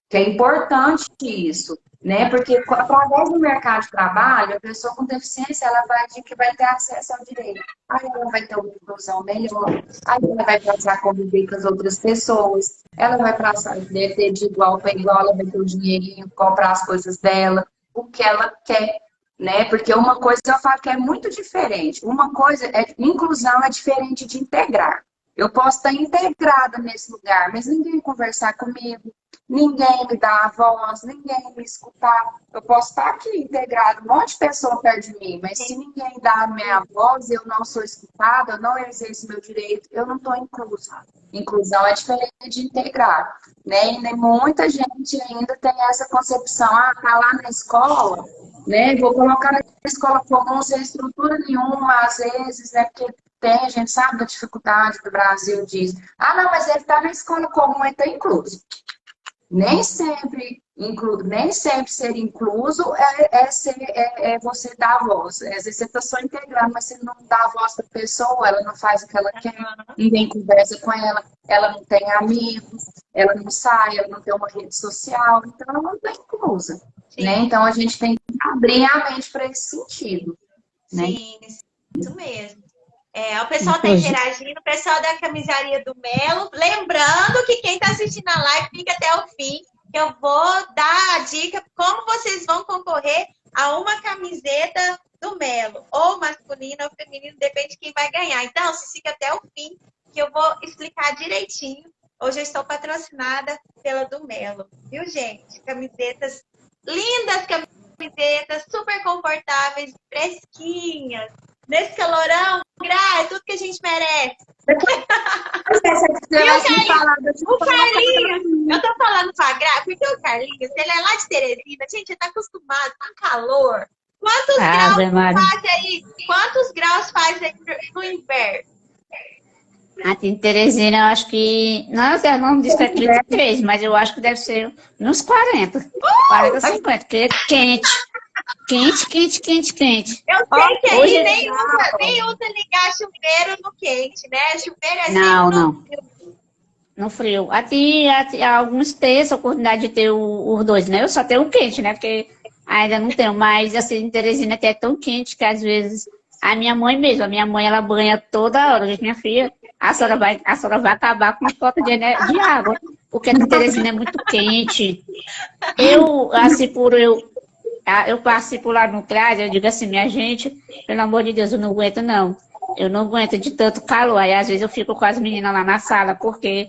que é importante isso, né, porque através do mercado de trabalho, a pessoa com deficiência, ela vai que vai ter acesso ao direito, aí ela vai ter uma inclusão melhor, aí ela vai passar a conviver com as outras pessoas, ela vai passar a ter de igual para igual, ela vai ter o dinheirinho, comprar as coisas dela, o que ela quer, né? Porque uma coisa eu falo que é muito diferente. Uma coisa inclusão é diferente de integrar. Eu posso estar integrada nesse lugar, mas ninguém conversar comigo, ninguém me dar a voz, ninguém me escutar. Eu posso estar aqui integrado, um monte de pessoa perto de mim, mas se ninguém dá a minha voz, eu não sou escutada, eu não exerço meu direito, eu não estou inclusa. Inclusão é diferente de integrar, né? E muita gente ainda tem essa concepção, tá lá na escola, né? Vou colocar na escola comum sem estrutura nenhuma, às vezes, né? Porque a gente sabe da dificuldade do Brasil, diz, não, mas ele está na escola comum, ele está incluso. Nem sempre ser incluso é você dar a voz. Às vezes você está só integrando, mas você não dá a voz para a pessoa, ela não faz o que ela quer, ninguém conversa com ela não tem amigos, ela não sai, ela não tem uma rede social, então ela não está inclusa. Né? sim, Então a gente tem que abrir a mente para esse sentido. Né? sim, isso mesmo. O pessoal está Inclusive, interagindo, o pessoal da camisaria do Melo. Lembrando que quem está assistindo a live fica até o fim, que eu vou dar a dica como vocês vão concorrer a uma camiseta do Melo, ou masculina ou feminino, depende de quem vai ganhar. Então, se fica até o fim, que eu vou explicar direitinho. Hoje eu estou patrocinada pela do Melo, viu, gente? Camisetas lindas, camisetas super confortáveis, fresquinhas. Nesse calorão, Gra, é tudo que a gente merece. O Carlinhos, eu tô falando com a Gra, porque o Carlinhos, ele é lá de Teresina, gente, ele tá acostumado com calor. Quantos graus faz aí? Quantos graus faz aí no inverno? aqui em Teresina, eu acho que. Não, eu não disse que é 33, mas eu acho que deve ser uns 40. 40, 50, porque é quente. Quente, quente, quente, quente. Eu sei que aí Hoje... nem usa ligar chuveiro no quente, né? Chuveiro é Não, sempre não. No frio. Aqui, alguns têm essa oportunidade de ter os dois, né? Eu só tenho o quente, né? Porque Ainda não tenho, mas assim, em Teresina que é tão quente que às vezes a minha mãe mesmo, a minha mãe ela banha toda hora. Eu digo, minha filha, a senhora vai acabar com a cota de água, porque aqui em Teresina é muito quente. Eu, assim, eu participo lá no CRAS, eu digo assim, minha gente, pelo amor de Deus, eu não aguento não. Eu não aguento de tanto calor. Aí às vezes eu fico com as meninas lá na sala, porque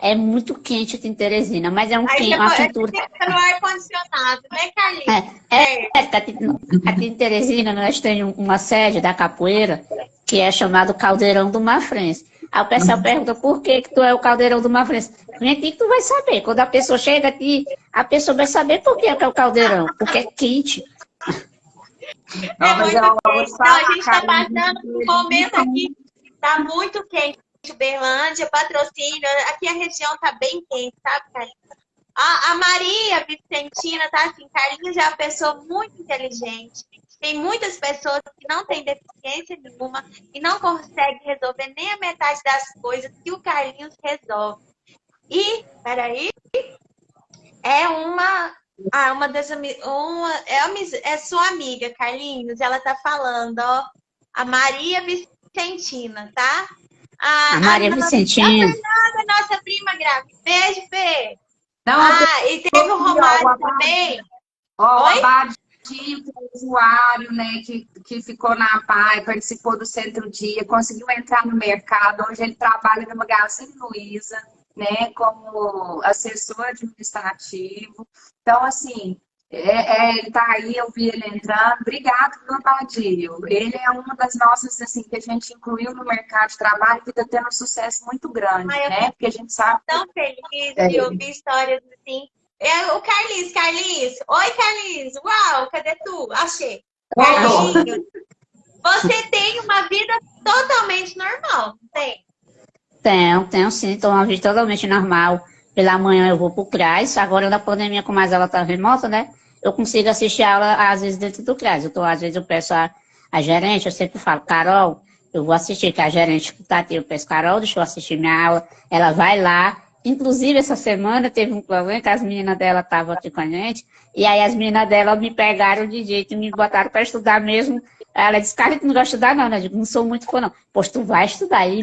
é muito quente aqui em Teresina, mas é Aí você uma quentura. fica no ar-condicionado, né, Carlinhos? Aqui em Teresina nós temos uma sede da capoeira que é chamado Caldeirão do Mafrense. Aí o pessoal pergunta por que tu é o Caldeirão do Mafrense. Vem aqui que tu vai saber. Quando a pessoa chega aqui, a pessoa vai saber por que é o caldeirão, porque é quente. Não, mas muito eu vou quente. te Não, a falar, gente está Karine, passando por um momento aqui, tá muito quente. Uberlândia, patrocínio, aqui a região tá bem quente, sabe, Carlinhos? A Maria Vicentina tá assim, Carlinhos já é uma pessoa muito inteligente. Tem muitas pessoas que não têm deficiência nenhuma e não conseguem resolver nem a metade das coisas que o Carlinhos resolve. E, peraí, é uma das é sua amiga, Carlinhos, ela tá falando, ó, a Maria Vicentina, tá? A Maria A Vicentina. Fernanda, nossa prima grávida. Beijo, Fê. Não, E teve o Romário também. ó, o Oi? Abadio, que é o usuário, né, que ficou na PAI, participou do Centro-Dia, conseguiu entrar no mercado. Hoje ele trabalha no Magazine Luiza, né, como assessor administrativo. Então, assim, ele tá aí, eu vi ele entrando. Obrigado, meu Abadio. Ele é uma das nossas, assim, que a gente incluiu no mercado de trabalho e que está tendo um sucesso muito grande, Eu né? Porque a gente sabe. tão feliz de ouvir histórias assim. O Carlinhos. Oi, Carlinhos. Uau, cadê tu? Achei. Carlinhos, você tem uma vida totalmente normal, não tem? Tenho sim, estou uma vida totalmente normal. Pela manhã eu vou pro CRAS, agora na pandemia, como as aulas estão remota, né? Eu consigo assistir aula, às vezes, dentro do CRAS. Às vezes eu peço a gerente, eu sempre falo, Carol, eu vou assistir, que a gerente que está aqui, eu peço, Carol, deixa eu assistir minha aula. Ela vai lá. Inclusive, essa semana teve um problema que as meninas dela estavam aqui com a gente, e aí as meninas dela me pegaram de jeito e me botaram para estudar mesmo. Ela disse, cara, tu não gosta de estudar não, né? Eu digo, não sou muito fã não. Pois tu vai estudar. E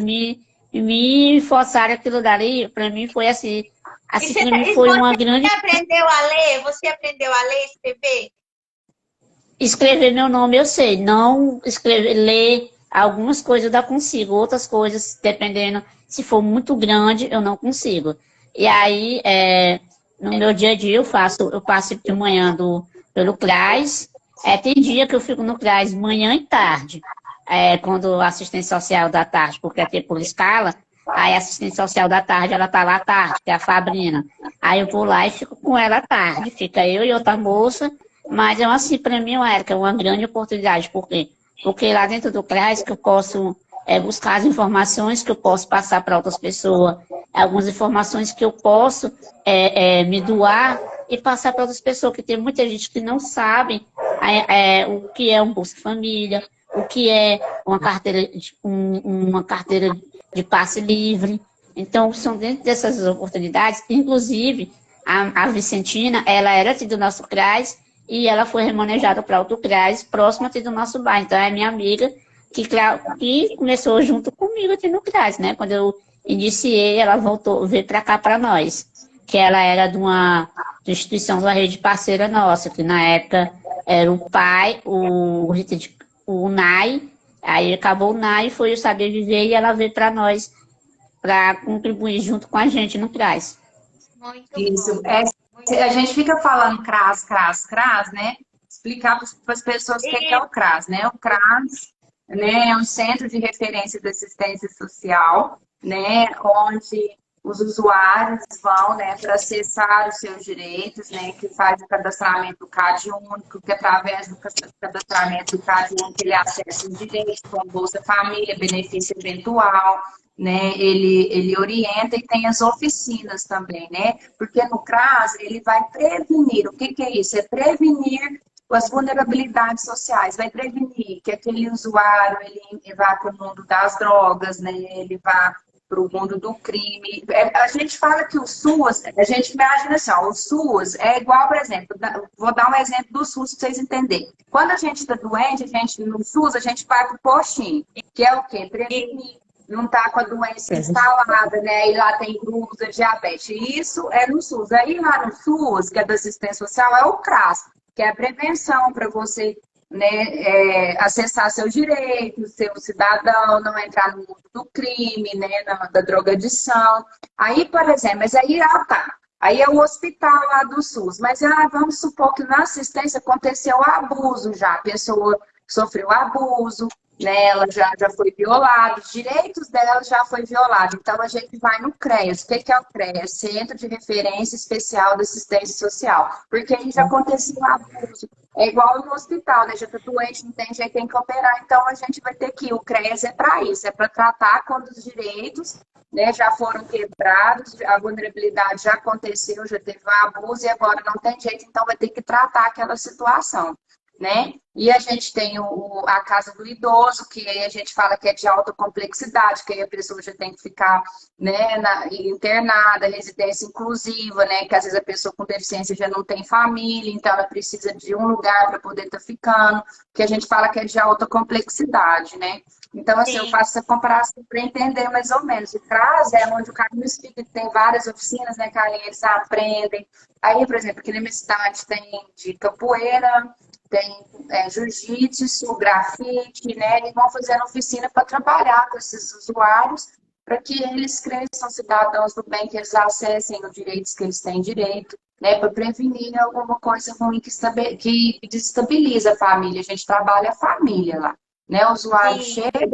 me forçaram aquilo dali, para mim foi assim para mim foi uma grande... Você aprendeu a ler? Você aprendeu a ler e escrever? Escrever meu nome eu sei, não escrever, ler algumas coisas eu ainda consigo, outras coisas, dependendo, se for muito grande, eu não consigo. E aí, no meu dia a dia, eu passo de manhã pelo CRAS, tem dia que eu fico no CRAS manhã e tarde, quando a assistente social da tarde, porque é por escala, aí a assistente social da tarde, ela tá lá à tarde, que é a Fabrina. Aí eu vou lá e fico com ela à tarde, fica eu e outra moça. Mas é assim, para mim, Érica, é uma grande oportunidade. Por quê? Porque lá dentro do CRAS que eu posso buscar as informações que eu posso passar para outras pessoas, algumas informações que eu posso me doar e passar para outras pessoas, que tem muita gente que não sabe o que é um Bolsa Família, o que é uma carteira de passe livre. Então, são dentro dessas oportunidades, inclusive, a Vicentina, ela era aqui do nosso CRAS, e ela foi remanejada para outro CRAS, próximo aqui do nosso bairro. Então, é minha amiga que começou junto comigo aqui no CRAS, né? Quando eu iniciei, ela veio para cá para nós, que ela era de uma instituição da rede parceira nossa, que na época era o pai, o NAI, aí acabou o NAI, foi o Saber Viver, e ela veio para nós, para contribuir junto com a gente no CRAS. Muito Isso. bom. A gente fica falando CRAS, né? Explicar para as pessoas o que é o CRAS, né? O CRAS, né, é um centro de referência de assistência social, né? Onde os usuários vão, né, para acessar os seus direitos, né? Que faz o cadastramento do CAD único, que através do cadastramento do CAD único ele acessa os direitos, como Bolsa Família, benefício eventual, né, ele orienta e tem as oficinas também, né, porque no CRAS ele vai prevenir, o que é isso? É prevenir as vulnerabilidades sociais, vai prevenir que aquele usuário ele vá para o mundo das drogas, né, ele vá o mundo do crime. A gente fala que o SUS, a gente imagina assim, ó, o SUS é igual, por exemplo, vou dar um exemplo do SUS para vocês entenderem. Quando a gente está doente, no SUS, a gente vai para o postinho, que é o quê? Prevenir, não tá com a doença instalada, né? E lá tem glucose, diabetes. Isso é no SUS. Aí lá no SUS, que é da assistência social, é o CRAS, que é a prevenção para você, né, acessar seus direitos, ser um cidadão, não entrar no mundo do crime, né, da drogadição. Aí, por exemplo, mas aí, tá. Aí é o hospital lá do SUS. Mas vamos supor que na assistência aconteceu abuso já. A pessoa sofreu abuso, né, ela já foi violada, os direitos dela já foi violado. Então, a gente vai no CREAS. O que é o CREAS? Centro de Referência Especial de Assistência Social. Porque aí já aconteceu abuso. É igual no hospital, né? Já está doente, não tem jeito, tem que operar. Então, a gente vai ter que ir. O CREAS é para isso, é para tratar quando os direitos, né, já foram quebrados, a vulnerabilidade já aconteceu, já teve um abuso e agora não tem jeito, então vai ter que tratar aquela situação, né? E a gente tem a casa do idoso, que aí a gente fala que é de alta complexidade, que aí a pessoa já tem que ficar, né, internada, residência inclusiva, né, que às vezes a pessoa com deficiência já não tem família, então ela precisa de um lugar para poder estar ficando, que a gente fala que é de alta complexidade, né? Então, assim, eu faço essa comparação para entender mais ou menos. O CRAS é onde o Caminho Espírita tem várias oficinas, né, Carlinhos? Eles aprendem. Aí, por exemplo, aqui na minha cidade tem de capoeira, tem jiu-jitsu, grafite, né? Eles vão fazendo oficina para trabalhar com esses usuários, para que eles cresçam cidadãos do bem, que eles acessem os direitos que eles têm direito, né? Para prevenir alguma coisa ruim que desestabiliza a família. A gente trabalha a família lá, né? O usuário chega,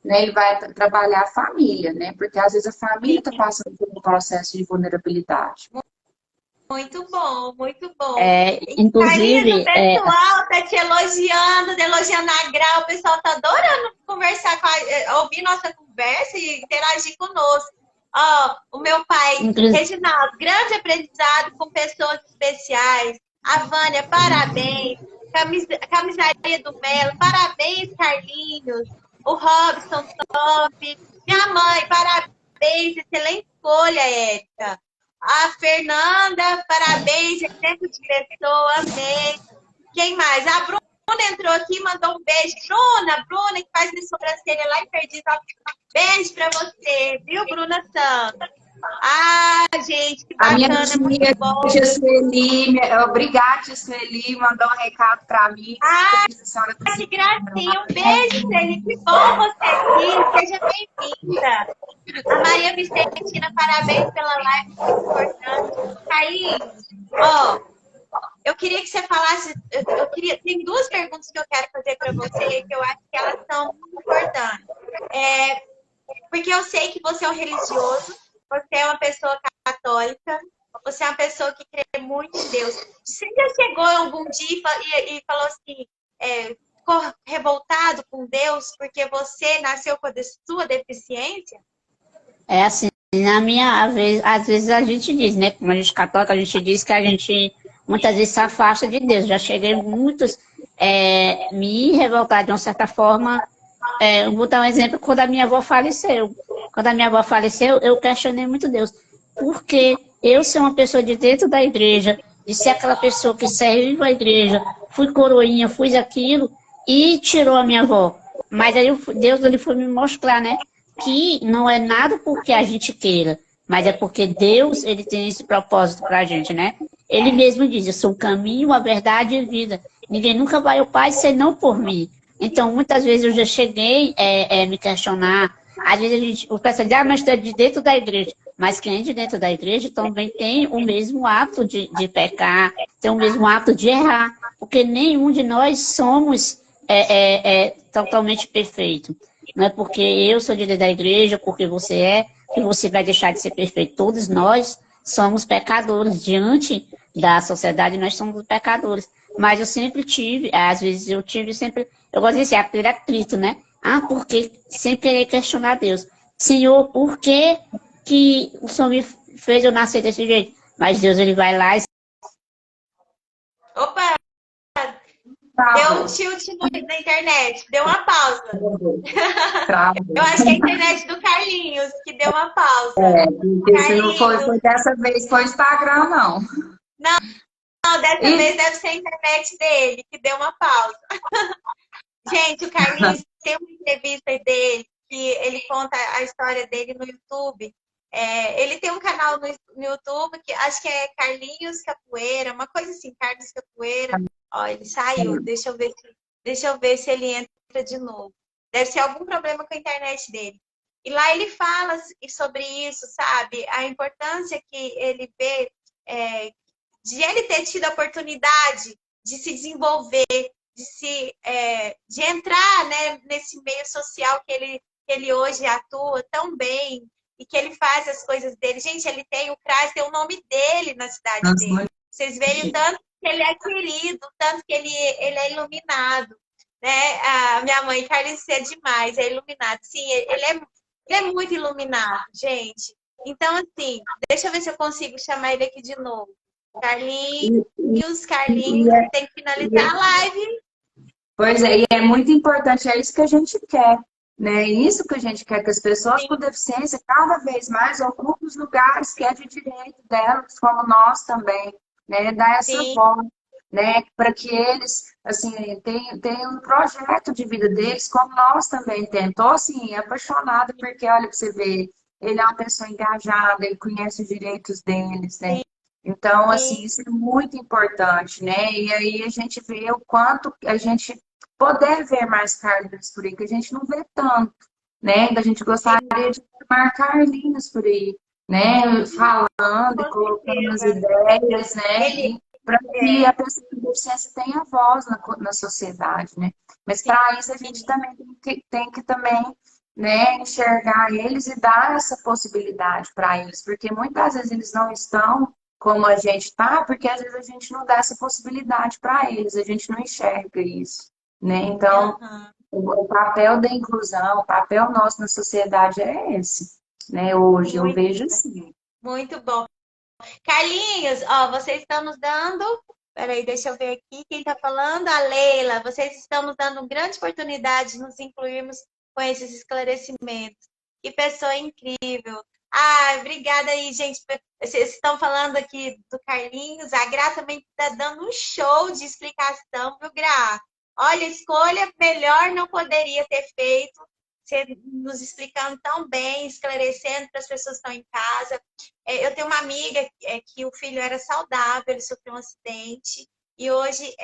né? Ele vai trabalhar a família, né? Porque às vezes a família está passando por um processo de vulnerabilidade. Muito bom, muito bom. Inclusive, o pessoal tá te elogiando a Grau, o pessoal tá adorando conversar ouvir nossa conversa e interagir conosco. Ó, o meu pai, Reginaldo, grande aprendizado com pessoas especiais. A Vânia, parabéns. Camisaria do Melo, parabéns, Carlinhos. O Robson, top. Minha mãe, parabéns, excelente escolha, Érica. A Fernanda, parabéns, exemplo de pessoa, amei. Quem mais? A Bruna entrou aqui, mandou um beijo. Bruna que faz minha sobrancelha lá em Perdizal. Beijo pra você, viu, Bruna Santos? Gente, que bacana, muito bom. Obrigada, Sueli, mandou um recado pra mim. Que gracinha, um beijo, Sueli, que bom você aqui, seja bem-vinda. A Maria Vicentina, parabéns pela live, muito importante. Aí, eu queria que você falasse, tem duas perguntas que eu quero fazer para você, que eu acho que elas são muito importantes. Porque eu sei que você é um religioso, você é uma pessoa católica, você é uma pessoa que crê muito em Deus. Você já chegou algum dia e falou assim, ficou revoltado com Deus porque você nasceu com a sua deficiência? É assim, às vezes a gente diz, né? Como a gente é católica, a gente diz que a gente muitas vezes se afasta de Deus. Já cheguei muitos me revoltar de uma certa forma. Vou dar um exemplo, quando a minha avó faleceu. Quando a minha avó faleceu, eu questionei muito Deus. Porque eu ser uma pessoa de dentro da igreja, de ser aquela pessoa que serviu a igreja, fui coroinha, fui aquilo, e tirou a minha avó. Mas aí Deus ele foi me mostrar, né? Que não é nada porque a gente queira, mas é porque Deus ele tem esse propósito pra gente, né? Ele mesmo diz, eu sou o caminho, a verdade e a vida. Ninguém nunca vai ao Pai senão por mim. Então, muitas vezes eu já cheguei a me questionar. Às vezes o pessoal diz, mas tu é de dentro da igreja. Mas quem é de dentro da igreja também tem o mesmo ato de pecar, tem o mesmo ato de errar. Porque nenhum de nós somos totalmente perfeito. Não é porque eu sou de dentro da igreja, porque você que você vai deixar de ser perfeito. Todos nós somos pecadores diante da sociedade, nós somos pecadores. Mas eu sempre tive, às vezes eu gosto de dizer, aquele atrito, né? Porque sem querer questionar Deus. Senhor, por que o Senhor me fez eu nascer desse jeito? Mas Deus, ele vai lá e... Opa! Deu um tilt na internet, deu uma pausa. Eu acho que é a internet do Carlinhos que deu uma pausa. É, porque se não foi, Carlinhos, foi dessa vez, foi o Instagram, não. não, dessa E vez deve ser a internet dele que deu uma pausa. Gente, o Carlinhos tem uma entrevista dele que ele conta a história dele no YouTube. Ele tem um canal no YouTube que acho que é Carlinhos Capoeira, uma coisa assim, Carlos Capoeira. Ó, ele saiu. Deixa eu ver se ele entra de novo. Deve ser algum problema com a internet dele. E lá ele fala sobre isso, sabe? A importância que ele vê de ele ter tido a oportunidade de se desenvolver, de entrar, né, nesse meio social que ele hoje atua tão bem e que ele faz as coisas dele. Gente, ele tem o CRAS, tem o nome dele na cidade dele. Vocês veem o tanto que ele é querido, o tanto que ele é iluminado, né? A minha mãe, Carlinhos, é demais, é iluminado. Sim, ele é muito iluminado, gente. Então, assim, deixa eu ver se eu consigo chamar ele aqui de novo. Carlinhos, tem que finalizar a live. pois é, e é muito importante, é isso que a gente quer, né? É isso que a gente quer, que as pessoas com deficiência cada vez mais ocupem os lugares que é de direito delas, como nós também, né? Dar essa voz, né? Para que eles, assim, tenham um projeto de vida deles, como nós também temos. Estou, assim, apaixonada, porque, olha, para você ver, ele é uma pessoa engajada, ele conhece os direitos deles, né? Então, assim, isso é muito importante, né? E aí a gente vê o quanto a gente poder ver mais Carlinhos por aí, que a gente não vê tanto, né? A gente gostaria de ver Carlinhos por aí, né? Falando e colocando as ideias, né? Para que a pessoa com deficiência tenha voz na sociedade, né? Mas para isso a gente também tem que também, né, enxergar eles e dar essa possibilidade para eles, porque muitas vezes eles não estão como a gente está, porque às vezes a gente não dá essa possibilidade para eles, a gente não enxerga isso, né? Então, o papel da inclusão, o papel nosso na sociedade é esse, né? Hoje eu vejo assim. Muito bom. Carlinhos, ó, vocês estão nos dando. Peraí, deixa eu ver aqui quem está falando. A Leila, vocês estão nos dando uma grande oportunidade de nos incluirmos com esses esclarecimentos. Que pessoa incrível. Obrigada aí, gente. Vocês estão falando aqui do Carlinhos. A Gra também está dando um show de explicação, viu, Gra? Olha, escolha melhor não poderia ter feito. Você nos explicando tão bem, esclarecendo para as pessoas que estão em casa. Eu tenho uma amiga que o filho era saudável, ele sofreu um acidente e hoje,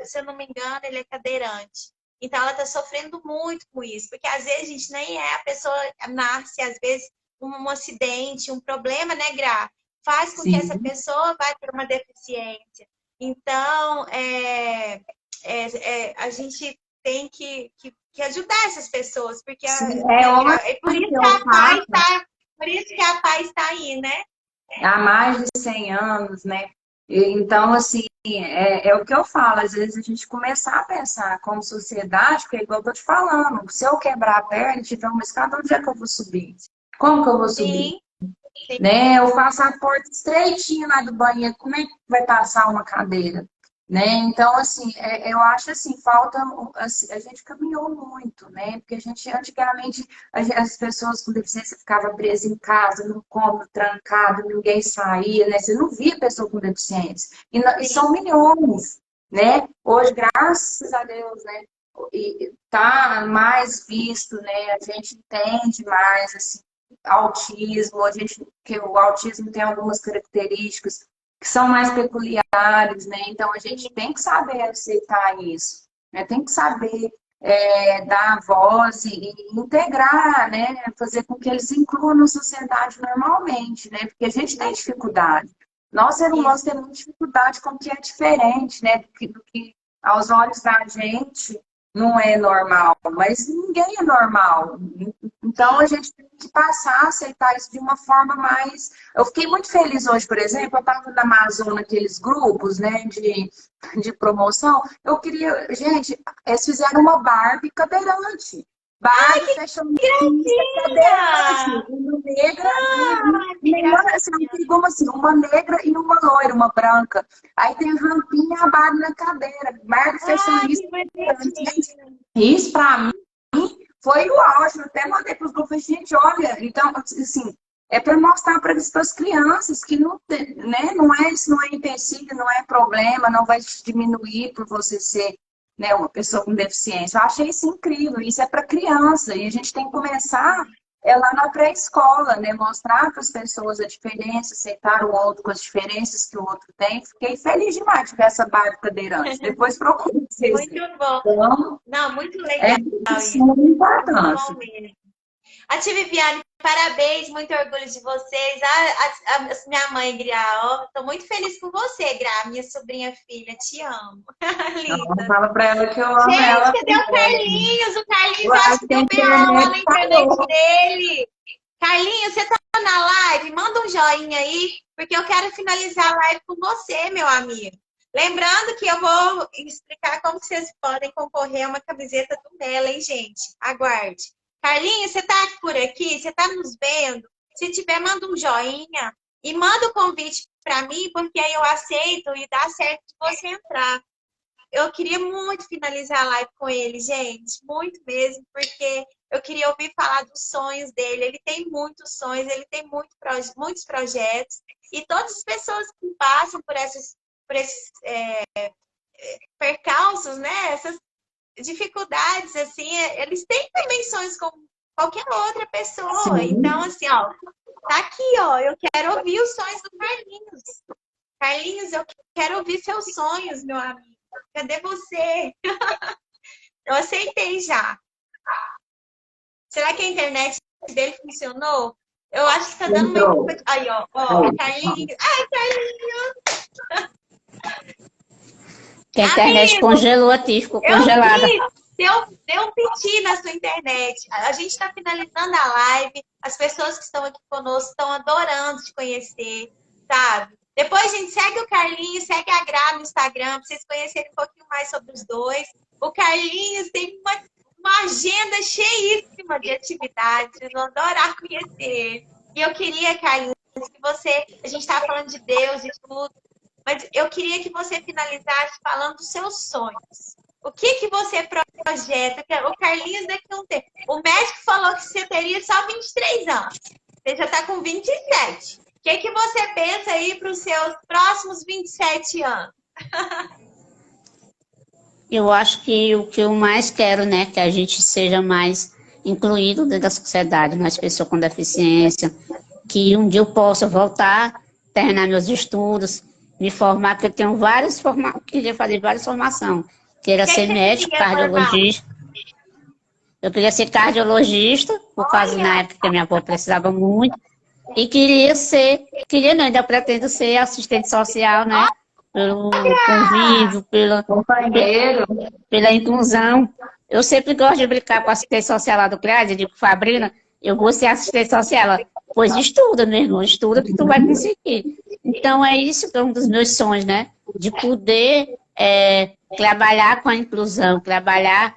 se eu não me engano, ele é cadeirante. Então, ela está sofrendo muito com isso, porque às vezes a gente nem a pessoa nasce, às vezes um acidente, um problema, né, Gra? Faz com que essa pessoa vá ter uma deficiência. Então, a gente tem que ajudar essas pessoas, porque por isso que a PAI está aí, né? Há mais de 100 anos, né? Então, assim, é o que eu falo, às vezes a gente começar a pensar como sociedade, porque é igual eu tô te falando, se eu quebrar a perna e tiver uma escada, onde é que eu vou subir? Como que eu vou subir? Sim. Né? Eu faço a porta estreitinha lá do banheiro, como é que vai passar uma cadeira? Né? Então, assim, eu acho assim, falta, assim, a gente caminhou muito, né? Porque a gente, antigamente, as pessoas com deficiência ficavam presas em casa, num cômodo trancado, ninguém saía, né? Você não via pessoa com deficiência. E são milhões, né? Hoje, graças a Deus, né? E tá mais visto, né? A gente entende mais, assim, autismo, que o autismo tem algumas características que são mais peculiares, né? Então a gente tem que saber aceitar isso, né? Tem que saber dar voz e integrar, né? Fazer com que eles se incluam na sociedade normalmente, né? Porque a gente tem dificuldade. Nós, seres humanos, temos dificuldade com o que é diferente, né? Do que aos olhos da gente não é normal, mas ninguém é normal. Então, a gente tem que passar a aceitar isso de uma forma mais... Eu fiquei muito feliz hoje, por exemplo, eu estava na Amazon, naqueles grupos, né, de promoção. Eu queria... Gente, eles fizeram uma Barbie cadeirante. Barbie fashionista, cadeirante. Uma negra uma negra e uma loira, uma branca. Aí tem a rampinha e a Barbie na cadeira. Barbie fashionista. Isso, para mim, foi o auge. Eu até mandei para os grupos, gente, olha, então, assim, é para mostrar para as crianças que não, né, não é, isso não é empecilho, não é problema, não vai te diminuir por você ser, né, uma pessoa com deficiência. Eu achei isso incrível, isso é para criança, e a gente tem que começar lá na pré-escola, né, mostrar para as pessoas a diferença, aceitar o outro com as diferenças que o outro tem. Fiquei feliz demais de ver essa Barbie cadeirante. Depois procure vocês. Muito bom. Então, Não, muito legal isso. muito Muito importante. bom mesmo. A Tia Viviane, parabéns, muito orgulho de vocês. A minha mãe, Gra, ó, tô muito feliz por você, Gra, minha sobrinha filha, te amo. Linda. Fala para ela que eu amo Gente, ela. cadê o Carlinhos? O Carlinhos, Eu acho que deu que B.O. lá na internet falou. dele. Carlinhos, você tá na live? Manda um joinha aí, porque eu quero finalizar a live com você, meu amigo. Lembrando que eu vou explicar como vocês podem concorrer a uma camiseta do Mela, hein, gente? Aguarde. Carlinhos, você tá por aqui? Você tá nos vendo? Se tiver, manda um joinha e manda o convite para mim, porque aí eu aceito e dá certo de você entrar. Eu queria muito finalizar a live com ele, gente. Muito mesmo, porque eu queria ouvir falar dos sonhos dele. Ele tem muitos sonhos, ele tem muitos projetos. E todas as pessoas que passam por esses percalços, né? Essas dificuldades, assim, eles têm também sonhos como qualquer outra pessoa. Sim. Então, assim, ó, tá aqui, ó. Eu quero ouvir os sonhos do Carlinhos. Carlinhos, eu quero ouvir seus sonhos, meu amigo. Cadê você? Eu aceitei já. Será que a internet dele funcionou? Eu acho que tá dando Entrou. muito. Aí, ó, Carlinhos. Ai, Carlinhos! Que a internet Amigo, congelou aqui, ficou congelada. Deu um piti na sua internet. A gente está finalizando a live. As pessoas que estão aqui conosco estão adorando te conhecer, sabe? Depois, gente, segue o Carlinhos, segue a Gra no Instagram, para vocês conhecerem um pouquinho mais sobre os dois. O Carlinhos tem uma agenda cheíssima de atividades. Vocês vão adorar conhecer ele. E eu queria, Carlinhos, que você... A gente estava falando de Deus e tudo. Mas eu queria que você finalizasse falando dos seus sonhos. O que você projeta? O Carlinhos daqui a um tempo. O médico falou que você teria só 23 anos. Você já está com 27. O que você pensa aí para os seus próximos 27 anos? Eu acho que o que eu mais quero, né, que a gente seja mais incluído dentro da sociedade, mais pessoas com deficiência, que um dia eu possa voltar, terminar meus estudos, me formar, porque eu tenho queria fazer várias formações. Queria ser médico, cardiologista. Eu queria ser cardiologista, por causa na época que a minha avó precisava muito. E ainda pretendo ser assistente social, né? Pelo convívio, pela inclusão. Eu sempre gosto de brincar com a assistente social lá do CRAS, eu digo, Fabrina, eu vou ser assistente social. Ela, pois estuda, meu irmão, estuda que tu vai conseguir. Então, é isso que é um dos meus sonhos, né? De poder trabalhar com a inclusão, trabalhar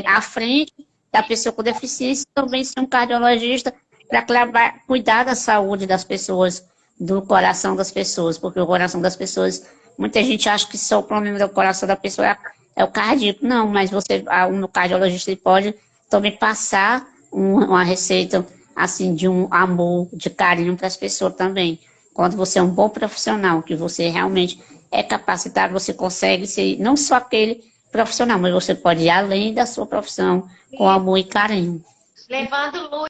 à frente da pessoa com deficiência, também ser um cardiologista para cuidar da saúde das pessoas, do coração das pessoas, porque o coração das pessoas, muita gente acha que só o problema do coração da pessoa é o cardíaco. Não, mas o cardiologista ele pode também passar uma receita assim de um amor, de carinho para as pessoas também. Quando você é um bom profissional, que você realmente é capacitado, você consegue ser não só aquele profissional, mas você pode ir além da sua profissão com amor e carinho. Levando luz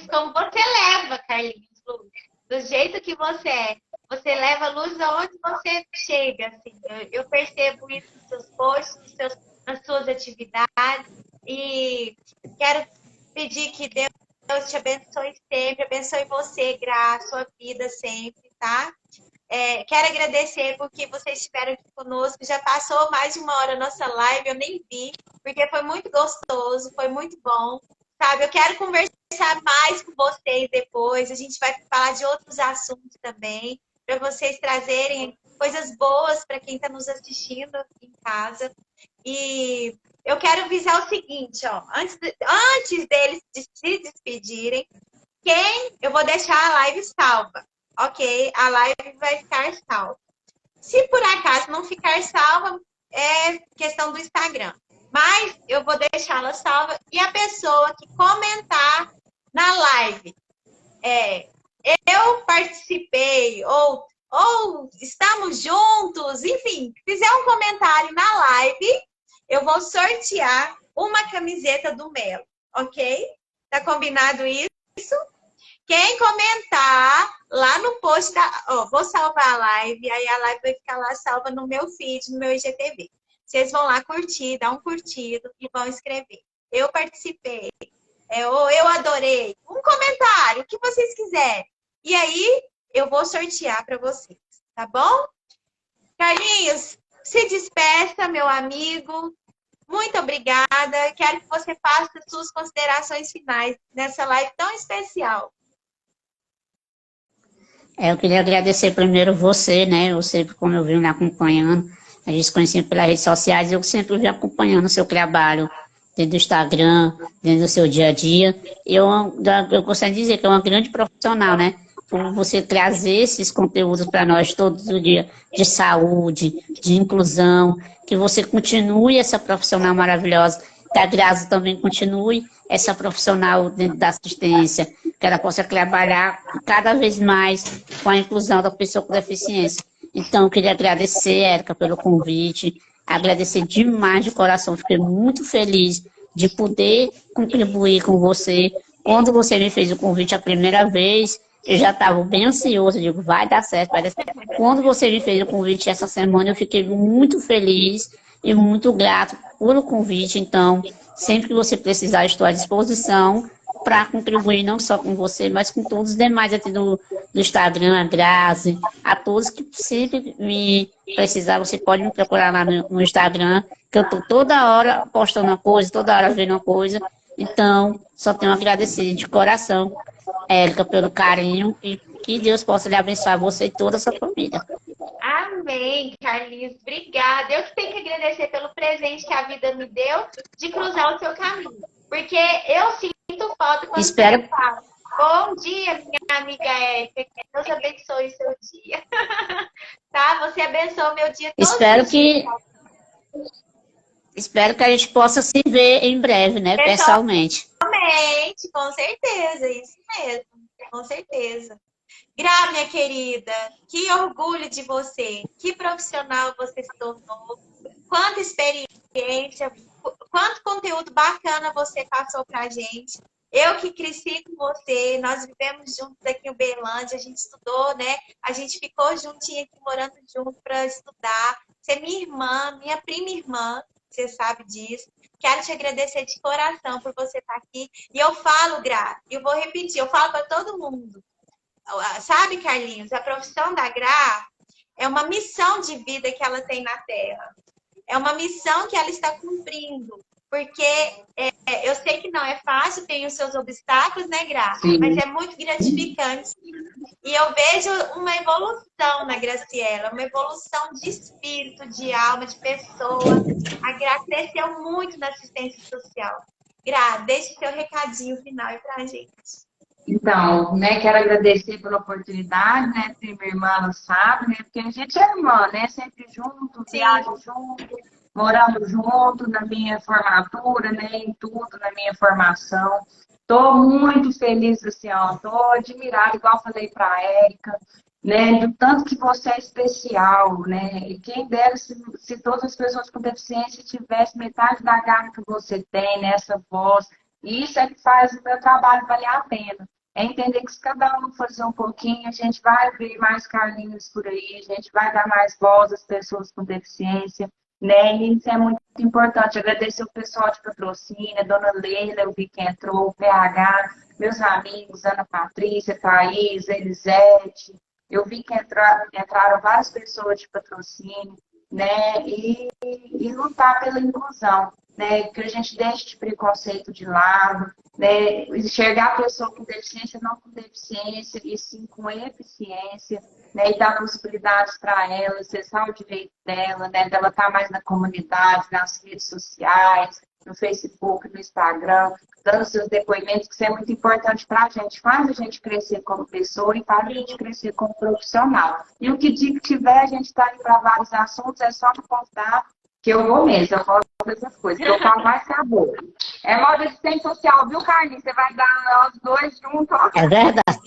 como você leva, Carlinhos, luz. Do jeito que você é. Você leva luz aonde você chega, assim. Eu percebo isso nos seus posts, nas suas atividades. E quero pedir que Deus te abençoe sempre, abençoe você, Gra, sua vida sempre, tá? Quero agradecer porque vocês estiveram aqui conosco. Já passou mais de 1 hora a nossa live, eu nem vi, porque foi muito gostoso, foi muito bom. Sabe, eu quero conversar mais com vocês depois. A gente vai falar de outros assuntos também, para vocês trazerem coisas boas para quem está nos assistindo em casa. E eu quero avisar o seguinte, ó, antes deles se despedirem, eu vou deixar a live salva, ok? A live vai ficar salva. Se por acaso não ficar salva, é questão do Instagram. mas eu vou deixá-la salva. E a pessoa que comentar na live, eu participei, ou estamos juntos, enfim, fizer um comentário na live, eu vou sortear uma camiseta do Melo, ok? Tá combinado isso? Quem comentar lá no post vou salvar a live, aí a live vai ficar lá salva no meu feed, no meu IGTV. Vocês vão lá curtir, dar um curtido e vão escrever. Eu participei, ou eu adorei. Um comentário, o que vocês quiserem. E aí, eu vou sortear para vocês, tá bom? Carlinhos, se despeça, meu amigo. Muito obrigada. Quero que você faça suas considerações finais nessa live tão especial. Eu queria agradecer primeiro você, né? Você, como eu venho me acompanhando, a gente se conhecia pelas redes sociais, eu sempre vim acompanhando o seu trabalho dentro do Instagram, dentro do seu dia a dia. Eu gostaria de dizer que é uma grande profissional, né? Por você trazer esses conteúdos para nós todos os dias, de saúde, de inclusão, que você continue essa profissional maravilhosa, que a Grazi também continue essa profissional dentro da assistência, que ela possa trabalhar cada vez mais com a inclusão da pessoa com deficiência. Então, eu queria agradecer, Érica, pelo convite, agradecer demais de coração, fiquei muito feliz de poder contribuir com você. Quando você me fez o convite a primeira vez, eu já estava bem ansioso, digo, vai dar certo, vai dar certo. Quando você me fez o convite essa semana, eu fiquei muito feliz e muito grato pelo convite. Então, sempre que você precisar, estou à disposição para contribuir não só com você, mas com todos os demais aqui do Instagram, a Grazi, a todos que sempre me precisar, você pode me procurar lá no Instagram, que eu estou toda hora postando uma coisa, toda hora vendo uma coisa. Então, só tenho a agradecer de coração, Érica, pelo carinho e que Deus possa lhe abençoar você e toda a sua família. Amém, Carlinhos. Obrigada. Eu que tenho que agradecer pelo presente que a vida me deu de cruzar o seu caminho. Porque eu sinto falta quando você fala. Bom dia, minha amiga Érica. Que Deus abençoe o seu dia. Tá? Você abençoa o meu dia todo. Espero que a gente possa se ver em breve, né? Pessoalmente. Pessoalmente, com certeza. Isso mesmo. Com certeza. Gra, minha querida, que orgulho de você, que profissional você se tornou, quanta experiência, quanto conteúdo bacana você passou pra gente. Eu que cresci com você, nós vivemos juntos aqui em Uberlândia, a gente estudou, né? A gente ficou juntinho aqui, morando junto para estudar. Você é minha irmã, minha prima irmã, você sabe disso. Quero te agradecer de coração por você estar aqui. E eu falo, Gra, e eu vou repetir, eu falo para todo mundo. Sabe, Carlinhos, a profissão da Gra é uma missão de vida que ela tem na Terra. É uma missão que ela está cumprindo. Porque eu sei que não é fácil, tem os seus obstáculos, né, Gra? Sim. Mas é muito gratificante. E eu vejo uma evolução na Graciela, uma evolução de espírito, de alma, de pessoa. A Gra cresceu muito na assistência social. Gra, deixe seu recadinho final aí pra gente. Então, né, quero agradecer pela oportunidade, né, minha irmã ela sabe, né, porque a gente é irmã, né, sempre junto, viaja junto, moramos junto na minha formatura, né, em tudo, na minha formação. Estou muito feliz, assim, ó, estou admirada, igual falei para a Érica, né, do tanto que você é especial, né, e quem dera se todas as pessoas com deficiência tivessem metade da garra que você tem, né, essa voz, isso é que faz o meu trabalho valer a pena. É entender que se cada um fazer um pouquinho, a gente vai ver mais Carlinhos por aí, a gente vai dar mais voz às pessoas com deficiência, né? E isso é muito importante. Agradecer o pessoal de patrocínio, a dona Leila, eu vi que entrou, o PH, meus amigos, Ana Patrícia, Thaís, Elisete, eu vi que entraram várias pessoas de patrocínio, né? E lutar pela inclusão, né? Que a gente deixe de preconceito de lado, né? Enxergar a pessoa com deficiência não com deficiência, e sim com eficiência, né? E dar possibilidades para ela, acessar o direito dela, né? Dela estar mais na comunidade, nas redes sociais, no Facebook, no Instagram, dando seus depoimentos, que isso é muito importante para a gente, faz a gente crescer como pessoa e faz a gente crescer como profissional. E o que tiver, a gente está indo para vários assuntos, é só me contar que eu vou mesmo. Eu essas coisas, que eu falo mais que a boca. É moda de assistente social, viu, Carlinhos? Você vai dar os dois juntos, ó. É verdade.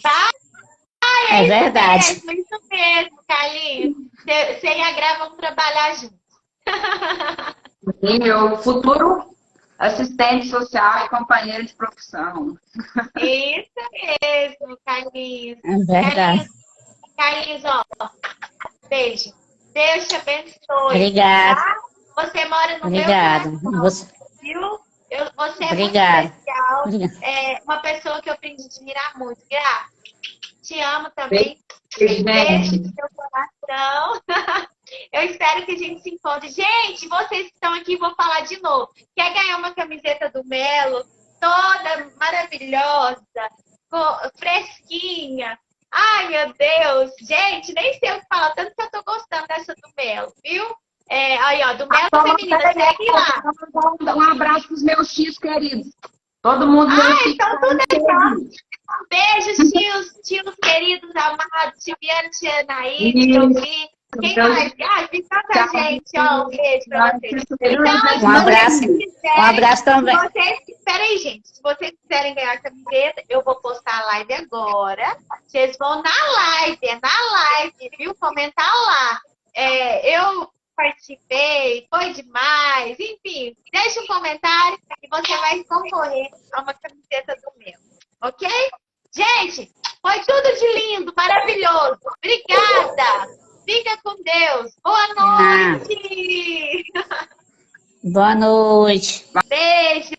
É verdade. Isso mesmo, Carlinhos. Você e a Gra vão trabalhar juntos. E meu futuro assistente social e companheiro de profissão. Isso mesmo, Carlinhos. É verdade. Carlinhos, ó. Beijo. Deus te abençoe. Obrigada. Tá? Você mora no Obrigada. meu coração, viu? Você é Obrigada. muito especial. Obrigada. É uma pessoa que eu aprendi a admirar muito. Gra, te amo também. Beijo, Beijo gente. no seu coração. Eu espero que a gente se encontre. Gente, vocês que estão aqui, vou falar de novo. Quer ganhar uma camiseta do Melo? Toda maravilhosa, fresquinha. Ai, meu Deus. Gente, nem sei o que falar, tanto que eu tô gostando dessa do Melo, viu? Aí, ó, do Melo Feminina, segue lá. Um abraço pros meus tios queridos. Todo mundo. Então tudo é só. Beijos, tios queridos, amados, Tibiane, Tia Anaí, eu vi. Quem mais? Vi tanta gente, ó, um beijo pra vocês. Então, Um abraço. Um abraço também. Peraí, gente, se vocês quiserem ganhar a camiseta, eu vou postar a live agora. Vocês vão na live, viu? Comentar lá. Eu participei, foi demais, enfim, deixa um comentário e você vai concorrer a uma camiseta do meu, ok? Gente, foi tudo de lindo, maravilhoso. Obrigada. Fica com Deus. Boa noite. Boa noite. Beijo.